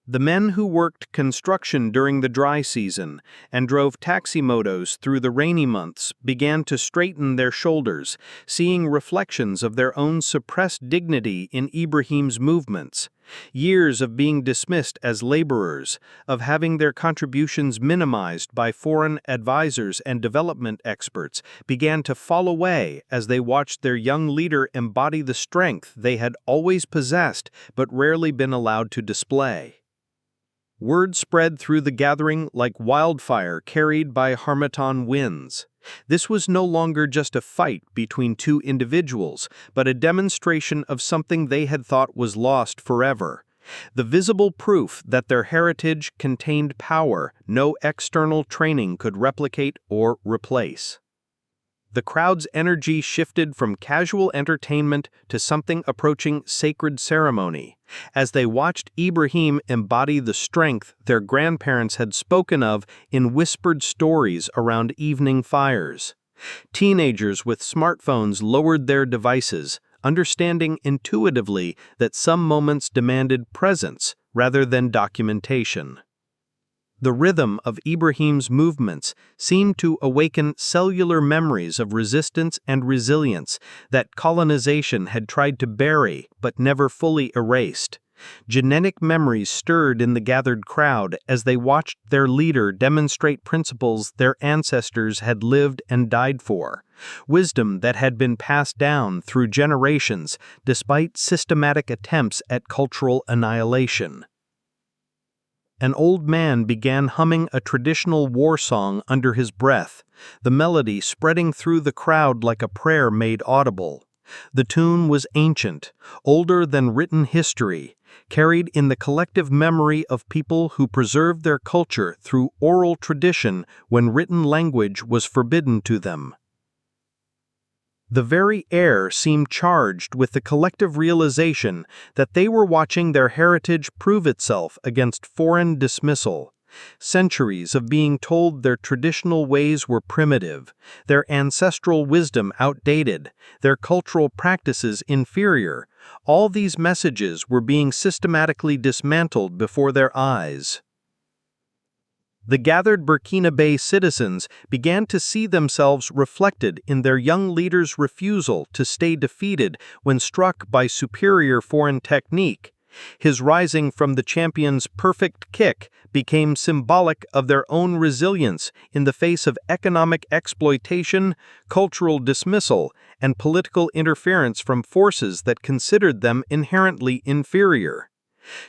The men who worked construction during the dry season and drove taximotos through the rainy months began to straighten their shoulders, seeing reflections of their own suppressed dignity in Ibrahim's movements. Years of being dismissed as laborers, of having their contributions minimized by foreign advisors and development experts, began to fall away as they watched their young leader embody the strength they had always possessed but rarely been allowed to display. Word spread through the gathering like wildfire carried by harmattan winds. This was no longer just a fight between two individuals, but a demonstration of something they had thought was lost forever. The visible proof that their heritage contained power no external training could replicate or replace. The crowd's energy shifted from casual entertainment to something approaching sacred ceremony, as they watched Ibrahim embody the strength their grandparents had spoken of in whispered stories around evening fires. Teenagers with smartphones lowered their devices, understanding intuitively that some moments demanded presence rather than documentation. The rhythm of Ibrahim's movements seemed to awaken cellular memories of resistance and resilience that colonization had tried to bury but never fully erased. Genetic memories stirred in the gathered crowd as they watched their leader demonstrate principles their ancestors had lived and died for, wisdom that had been passed down through generations despite systematic attempts at cultural annihilation. An old man began humming a traditional war song under his breath, the melody spreading through the crowd like a prayer made audible. The tune was ancient, older than written history, carried in the collective memory of people who preserved their culture through oral tradition when written language was forbidden to them. The very air seemed charged with the collective realization that they were watching their heritage prove itself against foreign dismissal. Centuries of being told their traditional ways were primitive, their ancestral wisdom outdated, their cultural practices inferior, all these messages were being systematically dismantled before their eyes. The gathered Burkina Faso citizens began to see themselves reflected in their young leader's refusal to stay defeated when struck by superior foreign technique. His rising from the champion's perfect kick became symbolic of their own resilience in the face of economic exploitation, cultural dismissal, and political interference from forces that considered them inherently inferior.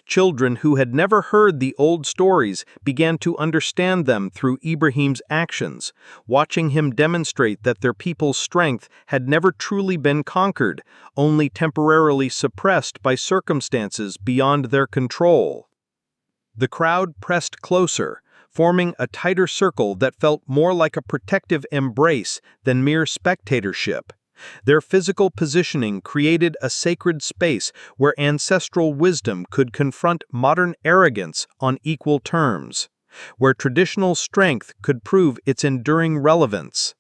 Children who had never heard the old stories began to understand them through Ibrahim's actions, watching him demonstrate that their people's strength had never truly been conquered, only temporarily suppressed by circumstances beyond their control. The crowd pressed closer, forming a tighter circle that felt more like a protective embrace than mere spectatorship. Their physical positioning created a sacred space where ancestral wisdom could confront modern arrogance on equal terms, where traditional strength could prove its enduring relevance.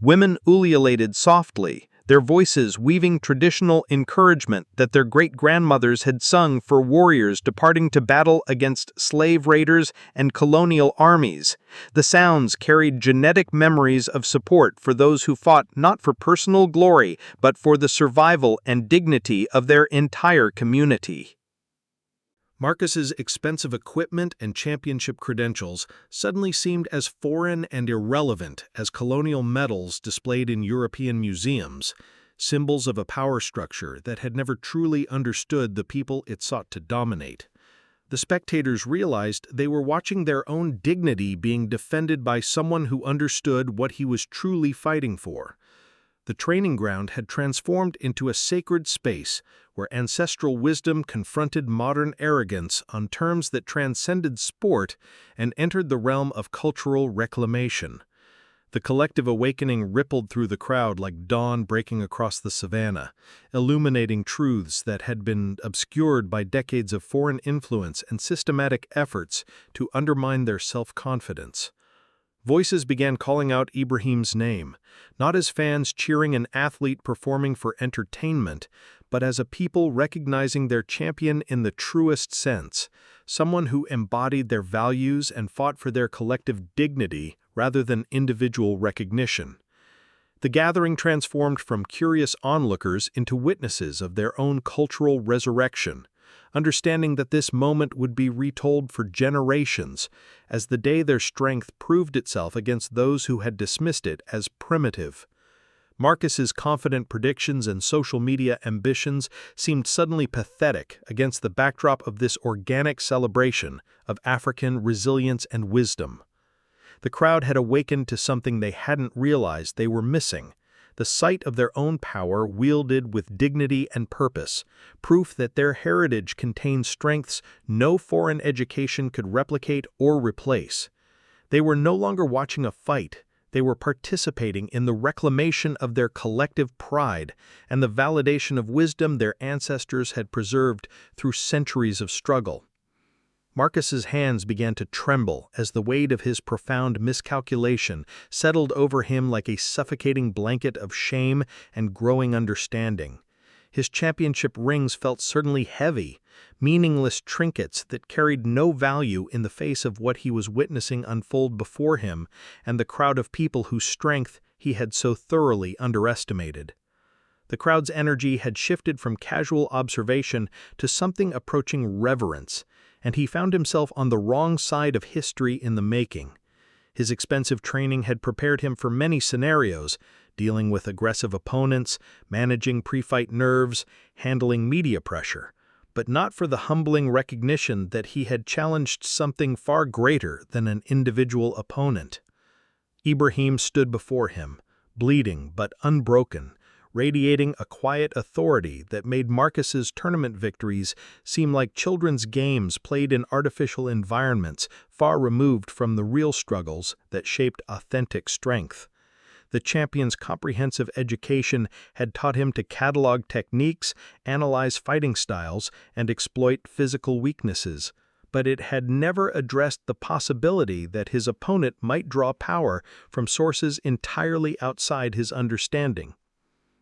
Women ululated softly, their voices weaving traditional encouragement that their great-grandmothers had sung for warriors departing to battle against slave raiders and colonial armies. The sounds carried genetic memories of support for those who fought not for personal glory, but for the survival and dignity of their entire community. Marcus's expensive equipment and championship credentials suddenly seemed as foreign and irrelevant as colonial medals displayed in European museums, symbols of a power structure that had never truly understood the people it sought to dominate. The spectators realized they were watching their own dignity being defended by someone who understood what he was truly fighting for. The training ground had transformed into a sacred space where ancestral wisdom confronted modern arrogance on terms that transcended sport and entered the realm of cultural reclamation. The collective awakening rippled through the crowd like dawn breaking across the savannah, illuminating truths that had been obscured by decades of foreign influence and systematic efforts to undermine their self-confidence. Voices began calling out Ibrahim's name, not as fans cheering an athlete performing for entertainment, but as a people recognizing their champion in the truest sense, someone who embodied their values and fought for their collective dignity rather than individual recognition. The gathering transformed from curious onlookers into witnesses of their own cultural resurrection, understanding that this moment would be retold for generations as the day their strength proved itself against those who had dismissed it as primitive. Marcus's confident predictions and social media ambitions seemed suddenly pathetic against the backdrop of this organic celebration of African resilience and wisdom. The crowd had awakened to something they hadn't realized they were missing: the sight of their own power wielded with dignity and purpose, proof that their heritage contained strengths no foreign education could replicate or replace. They were no longer watching a fight. They were participating in the reclamation of their collective pride and the validation of wisdom their ancestors had preserved through centuries of struggle. Marcus's hands began to tremble as the weight of his profound miscalculation settled over him like a suffocating blanket of shame and growing understanding. His championship rings felt certainly heavy, meaningless trinkets that carried no value in the face of what he was witnessing unfold before him and the crowd of people whose strength he had so thoroughly underestimated. The crowd's energy had shifted from casual observation to something approaching reverence, and he found himself on the wrong side of history in the making. His expensive training had prepared him for many scenarios, dealing with aggressive opponents, managing pre-fight nerves, handling media pressure, but not for the humbling recognition that he had challenged something far greater than an individual opponent. Ibrahim stood before him, bleeding but unbroken, radiating a quiet authority that made Marcus's tournament victories seem like children's games played in artificial environments far removed from the real struggles that shaped authentic strength. The champion's comprehensive education had taught him to catalog techniques, analyze fighting styles, and exploit physical weaknesses, but it had never addressed the possibility that his opponent might draw power from sources entirely outside his understanding.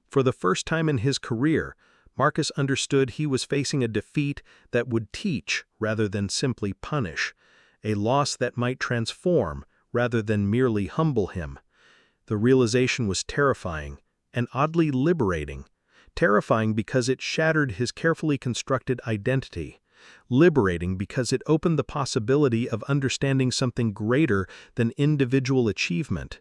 For the first time in his career, Marcus understood he was facing a defeat that would teach rather than simply punish, a loss that might transform rather than merely humble him. The realization was terrifying and oddly liberating. Terrifying because it shattered his carefully constructed identity. Liberating because it opened the possibility of understanding something greater than individual achievement.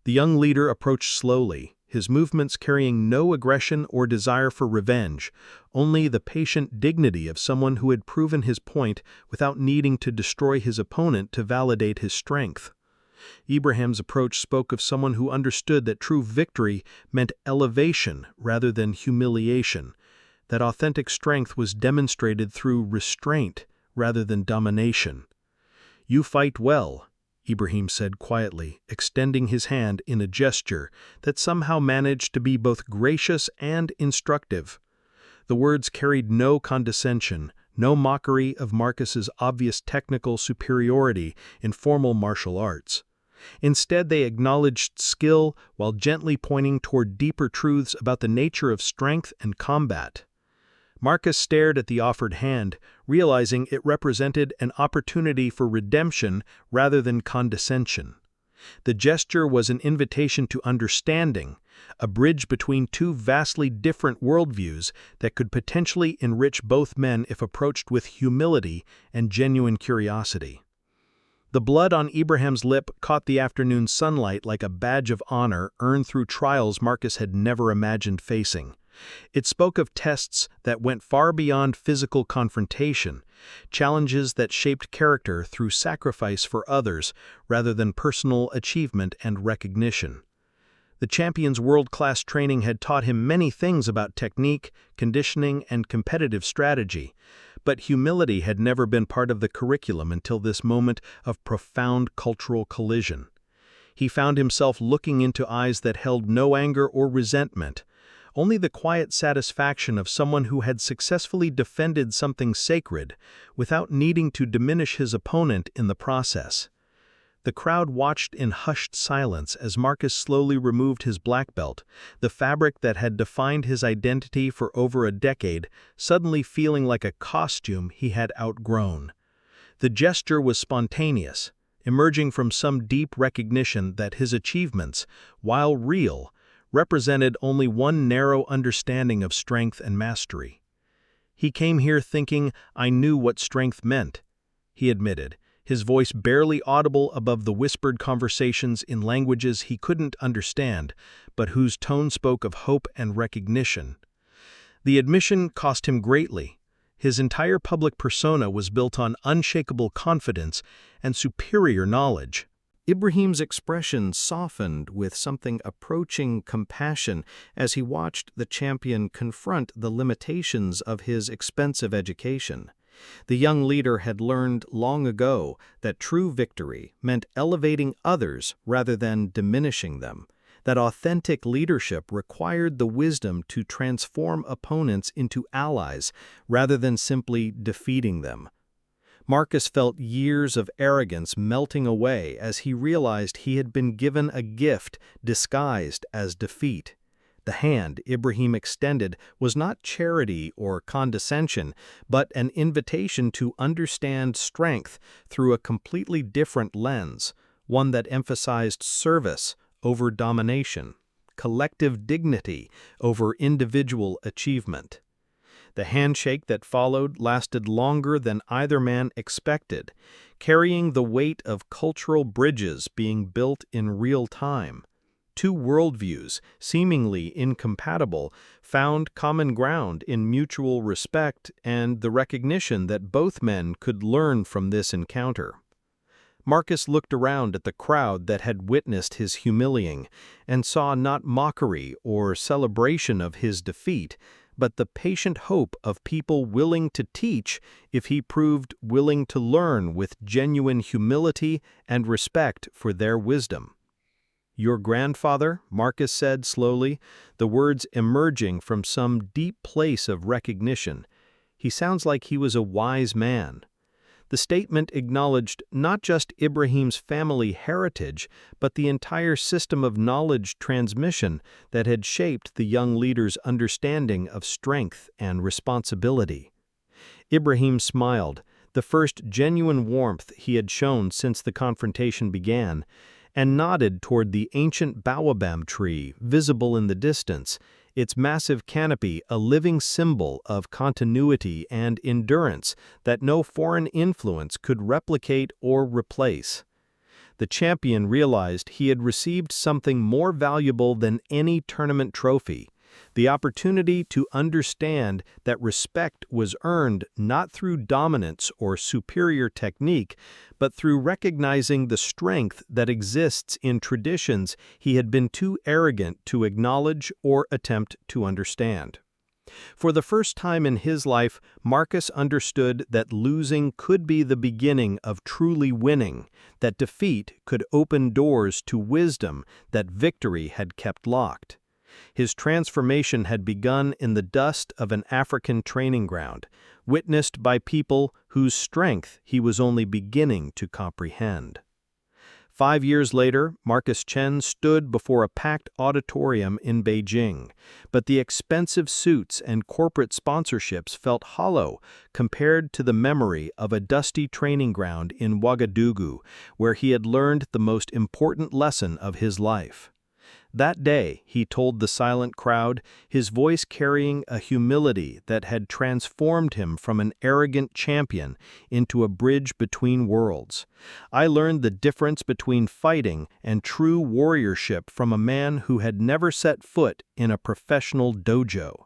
The young leader approached slowly, his movements carrying no aggression or desire for revenge, only the patient dignity of someone who had proven his point without needing to destroy his opponent to validate his strength. Ibrahim's approach spoke of someone who understood that true victory meant elevation rather than humiliation, that authentic strength was demonstrated through restraint rather than domination. "You fight well," Ibrahim said quietly, extending his hand in a gesture that somehow managed to be both gracious and instructive. The words carried no condescension, no mockery of Marcus's obvious technical superiority in formal martial arts. Instead, they acknowledged skill while gently pointing toward deeper truths about the nature of strength and combat. Marcus stared at the offered hand, realizing it represented an opportunity for redemption rather than condescension. The gesture was an invitation to understanding, a bridge between two vastly different worldviews that could potentially enrich both men if approached with humility and genuine curiosity. The blood on Ibrahim's lip caught the afternoon sunlight like a badge of honor earned through trials Marcus had never imagined facing. It spoke of tests that went far beyond physical confrontation, challenges that shaped character through sacrifice for others rather than personal achievement and recognition. The champion's world-class training had taught him many things about technique, conditioning, and competitive strategy, but humility had never been part of the curriculum until this moment of profound cultural collision. He found himself looking into eyes that held no anger or resentment, only the quiet satisfaction of someone who had successfully defended something sacred without needing to diminish his opponent in the process. The crowd watched in hushed silence as Marcus slowly removed his black belt, the fabric that had defined his identity for over a decade, suddenly feeling like a costume he had outgrown. The gesture was spontaneous, emerging from some deep recognition that his achievements, while real, represented only one narrow understanding of strength and mastery. "He came here thinking I knew what strength meant," he admitted, his voice barely audible above the whispered conversations in languages he couldn't understand, but whose tone spoke of hope and recognition. The admission cost him greatly. His entire public persona was built on unshakable confidence and superior knowledge. Ibrahim's expression softened with something approaching compassion as he watched the champion confront the limitations of his expensive education. The young leader had learned long ago that true victory meant elevating others rather than diminishing them, that authentic leadership required the wisdom to transform opponents into allies rather than simply defeating them. Marcus felt years of arrogance melting away as he realized he had been given a gift disguised as defeat. The hand Ibrahim extended was not charity or condescension, but an invitation to understand strength through a completely different lens, one that emphasized service over domination, collective dignity over individual achievement. The handshake that followed lasted longer than either man expected, carrying the weight of cultural bridges being built in real time. Two worldviews, seemingly incompatible, found common ground in mutual respect and the recognition that both men could learn from this encounter. Marcus looked around at the crowd that had witnessed his humiliating and saw not mockery or celebration of his defeat, but the patient hope of people willing to teach if he proved willing to learn with genuine humility and respect for their wisdom. "Your grandfather," Marcus said slowly, the words emerging from some deep place of recognition. "He sounds like he was a wise man." The statement acknowledged not just Ibrahim's family heritage, but the entire system of knowledge transmission that had shaped the young leader's understanding of strength and responsibility. Ibrahim smiled, the first genuine warmth he had shown since the confrontation began, and nodded toward the ancient baobab tree visible in the distance, its massive canopy a living symbol of continuity and endurance that no foreign influence could replicate or replace. The champion realized he had received something more valuable than any tournament trophy, the opportunity to understand that respect was earned not through dominance or superior technique, but through recognizing the strength that exists in traditions he had been too arrogant to acknowledge or attempt to understand. For the first time in his life, Marcus understood that losing could be the beginning of truly winning, that defeat could open doors to wisdom that victory had kept locked. His transformation had begun in the dust of an African training ground, witnessed by people whose strength he was only beginning to comprehend. 5 years later, Marcus Chen stood before a packed auditorium in Beijing, but the expensive suits and corporate sponsorships felt hollow compared to the memory of a dusty training ground in Ouagadougou, where he had learned the most important lesson of his life. That day, he told the silent crowd, his voice carrying a humility that had transformed him from an arrogant champion into a bridge between worlds. "I learned the difference between fighting and true warriorship from a man who had never set foot in a professional dojo."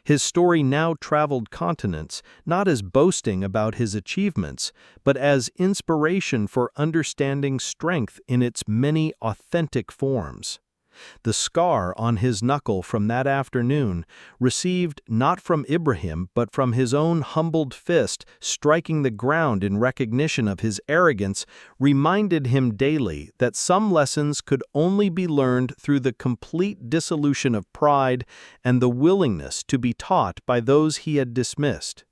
His story now traveled continents, not as boasting about his achievements, but as inspiration for understanding strength in its many authentic forms. The scar on his knuckle from that afternoon, received not from Ibrahim but from his own humbled fist striking the ground in recognition of his arrogance, reminded him daily that some lessons could only be learned through the complete dissolution of pride and the willingness to be taught by those he had dismissed.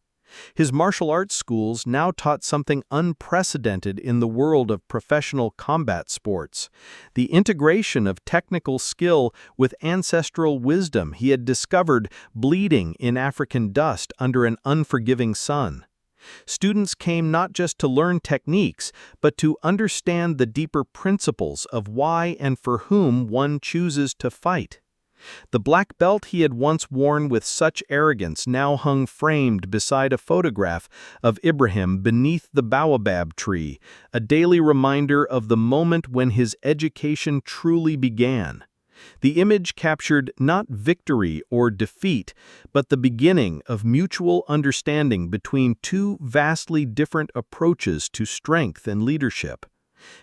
His martial arts schools now taught something unprecedented in the world of professional combat sports: the integration of technical skill with ancestral wisdom he had discovered bleeding in African dust under an unforgiving sun. Students came not just to learn techniques, but to understand the deeper principles of why and for whom one chooses to fight. The black belt he had once worn with such arrogance now hung framed beside a photograph of Ibrahim beneath the baobab tree, a daily reminder of the moment when his education truly began. The image captured not victory or defeat, but the beginning of mutual understanding between two vastly different approaches to strength and leadership.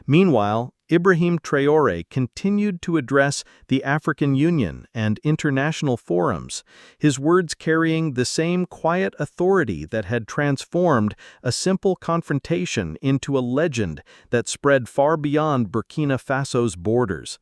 Meanwhile, Ibrahim Traoré continued to address the African Union and international forums, his words carrying the same quiet authority that had transformed a simple confrontation into a legend that spread far beyond Burkina Faso's borders.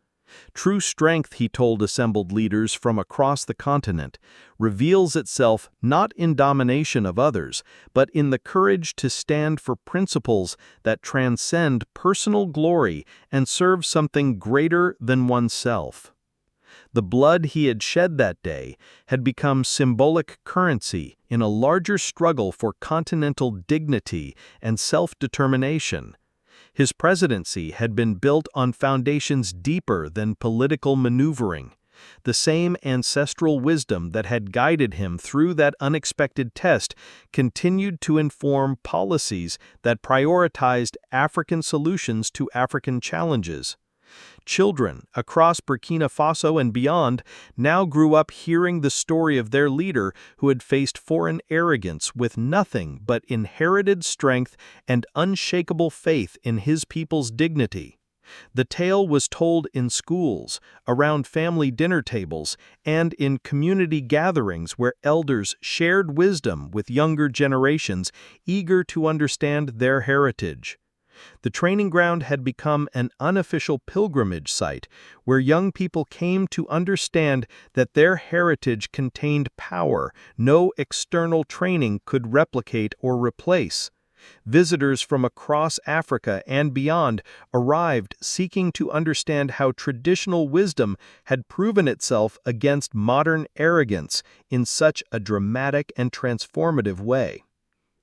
True strength, he told assembled leaders from across the continent, reveals itself not in domination of others, but in the courage to stand for principles that transcend personal glory and serve something greater than oneself. The blood he had shed that day had become symbolic currency in a larger struggle for continental dignity and self-determination. His presidency had been built on foundations deeper than political maneuvering. The same ancestral wisdom that had guided him through that unexpected test continued to inform policies that prioritized African solutions to African challenges. Children across Burkina Faso and beyond now grew up hearing the story of their leader who had faced foreign arrogance with nothing but inherited strength and unshakable faith in his people's dignity. The tale was told in schools, around family dinner tables, and in community gatherings where elders shared wisdom with younger generations eager to understand their heritage. The training ground had become an unofficial pilgrimage site where young people came to understand that their heritage contained power no external training could replicate or replace. Visitors from across Africa and beyond arrived seeking to understand how traditional wisdom had proven itself against modern arrogance in such a dramatic and transformative way.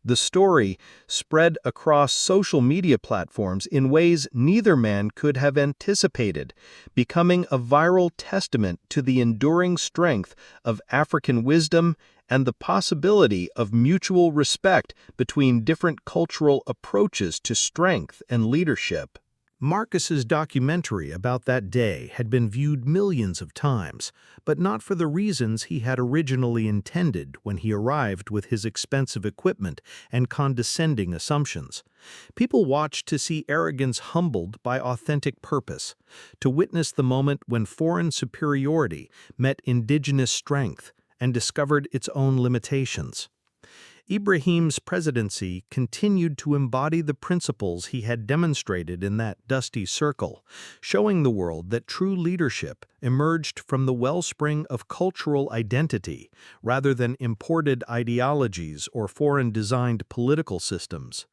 The story spread across social media platforms in ways neither man could have anticipated, becoming a viral testament to the enduring strength of African wisdom and the possibility of mutual respect between different cultural approaches to strength and leadership. Marcus's documentary about that day had been viewed millions of times, but not for the reasons he had originally intended when he arrived with his expensive equipment and condescending assumptions. People watched to see arrogance humbled by authentic purpose, to witness the moment when foreign superiority met indigenous strength and discovered its own limitations. Ibrahim's presidency continued to embody the principles he had demonstrated in that dusty circle, showing the world that true leadership emerged from the wellspring of cultural identity rather than imported ideologies or foreign-designed political systems.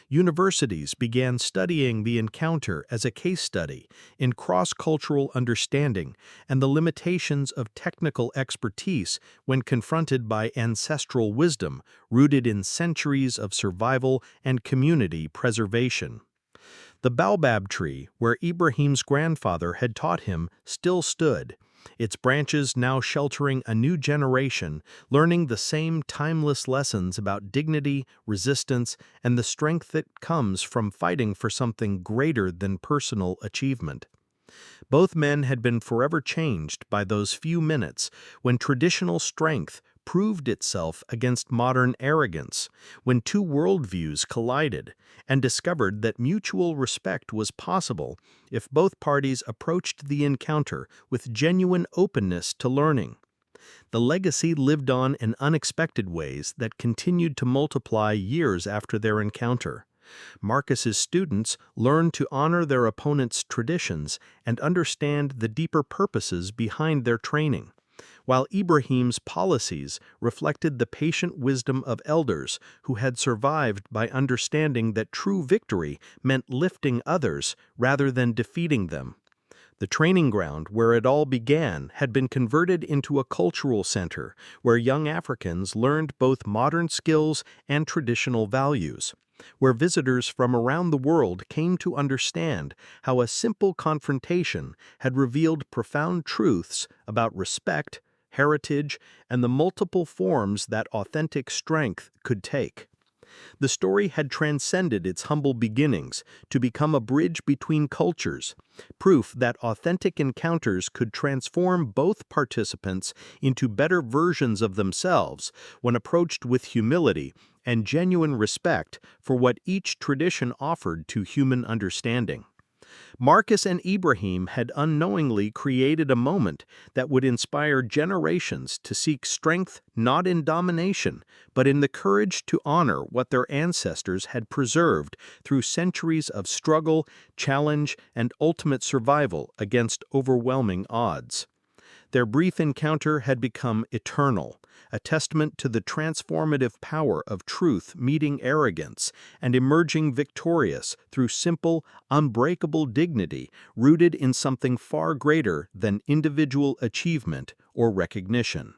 Universities began studying the encounter as a case study in cross-cultural understanding and the limitations of technical expertise when confronted by ancestral wisdom rooted in centuries of survival and community preservation. The baobab tree, where Ibrahim's grandfather had taught him, still stood, its branches now sheltering a new generation, learning the same timeless lessons about dignity, resistance, and the strength that comes from fighting for something greater than personal achievement. Both men had been forever changed by those few minutes when traditional strength, proved itself against modern arrogance, when two worldviews collided, and discovered that mutual respect was possible if both parties approached the encounter with genuine openness to learning. The legacy lived on in unexpected ways that continued to multiply years after their encounter. Marcus's students learned to honor their opponent's traditions and understand the deeper purposes behind their training, while Ibrahim's policies reflected the patient wisdom of elders who had survived by understanding that true victory meant lifting others rather than defeating them. The training ground where it all began had been converted into a cultural center where young Africans learned both modern skills and traditional values, where visitors from around the world came to understand how a simple confrontation had revealed profound truths about respect, heritage, and the multiple forms that authentic strength could take. The story had transcended its humble beginnings to become a bridge between cultures, proof that authentic encounters could transform both participants into better versions of themselves when approached with humility and genuine respect for what each tradition offered to human understanding. Marcus and Ibrahim had unknowingly created a moment that would inspire generations to seek strength not in domination, but in the courage to honor what their ancestors had preserved through centuries of struggle, challenge, and ultimate survival against overwhelming odds. Their brief encounter had become eternal, a testament to the transformative power of truth meeting arrogance and emerging victorious through simple, unbreakable dignity rooted in something far greater than individual achievement or recognition.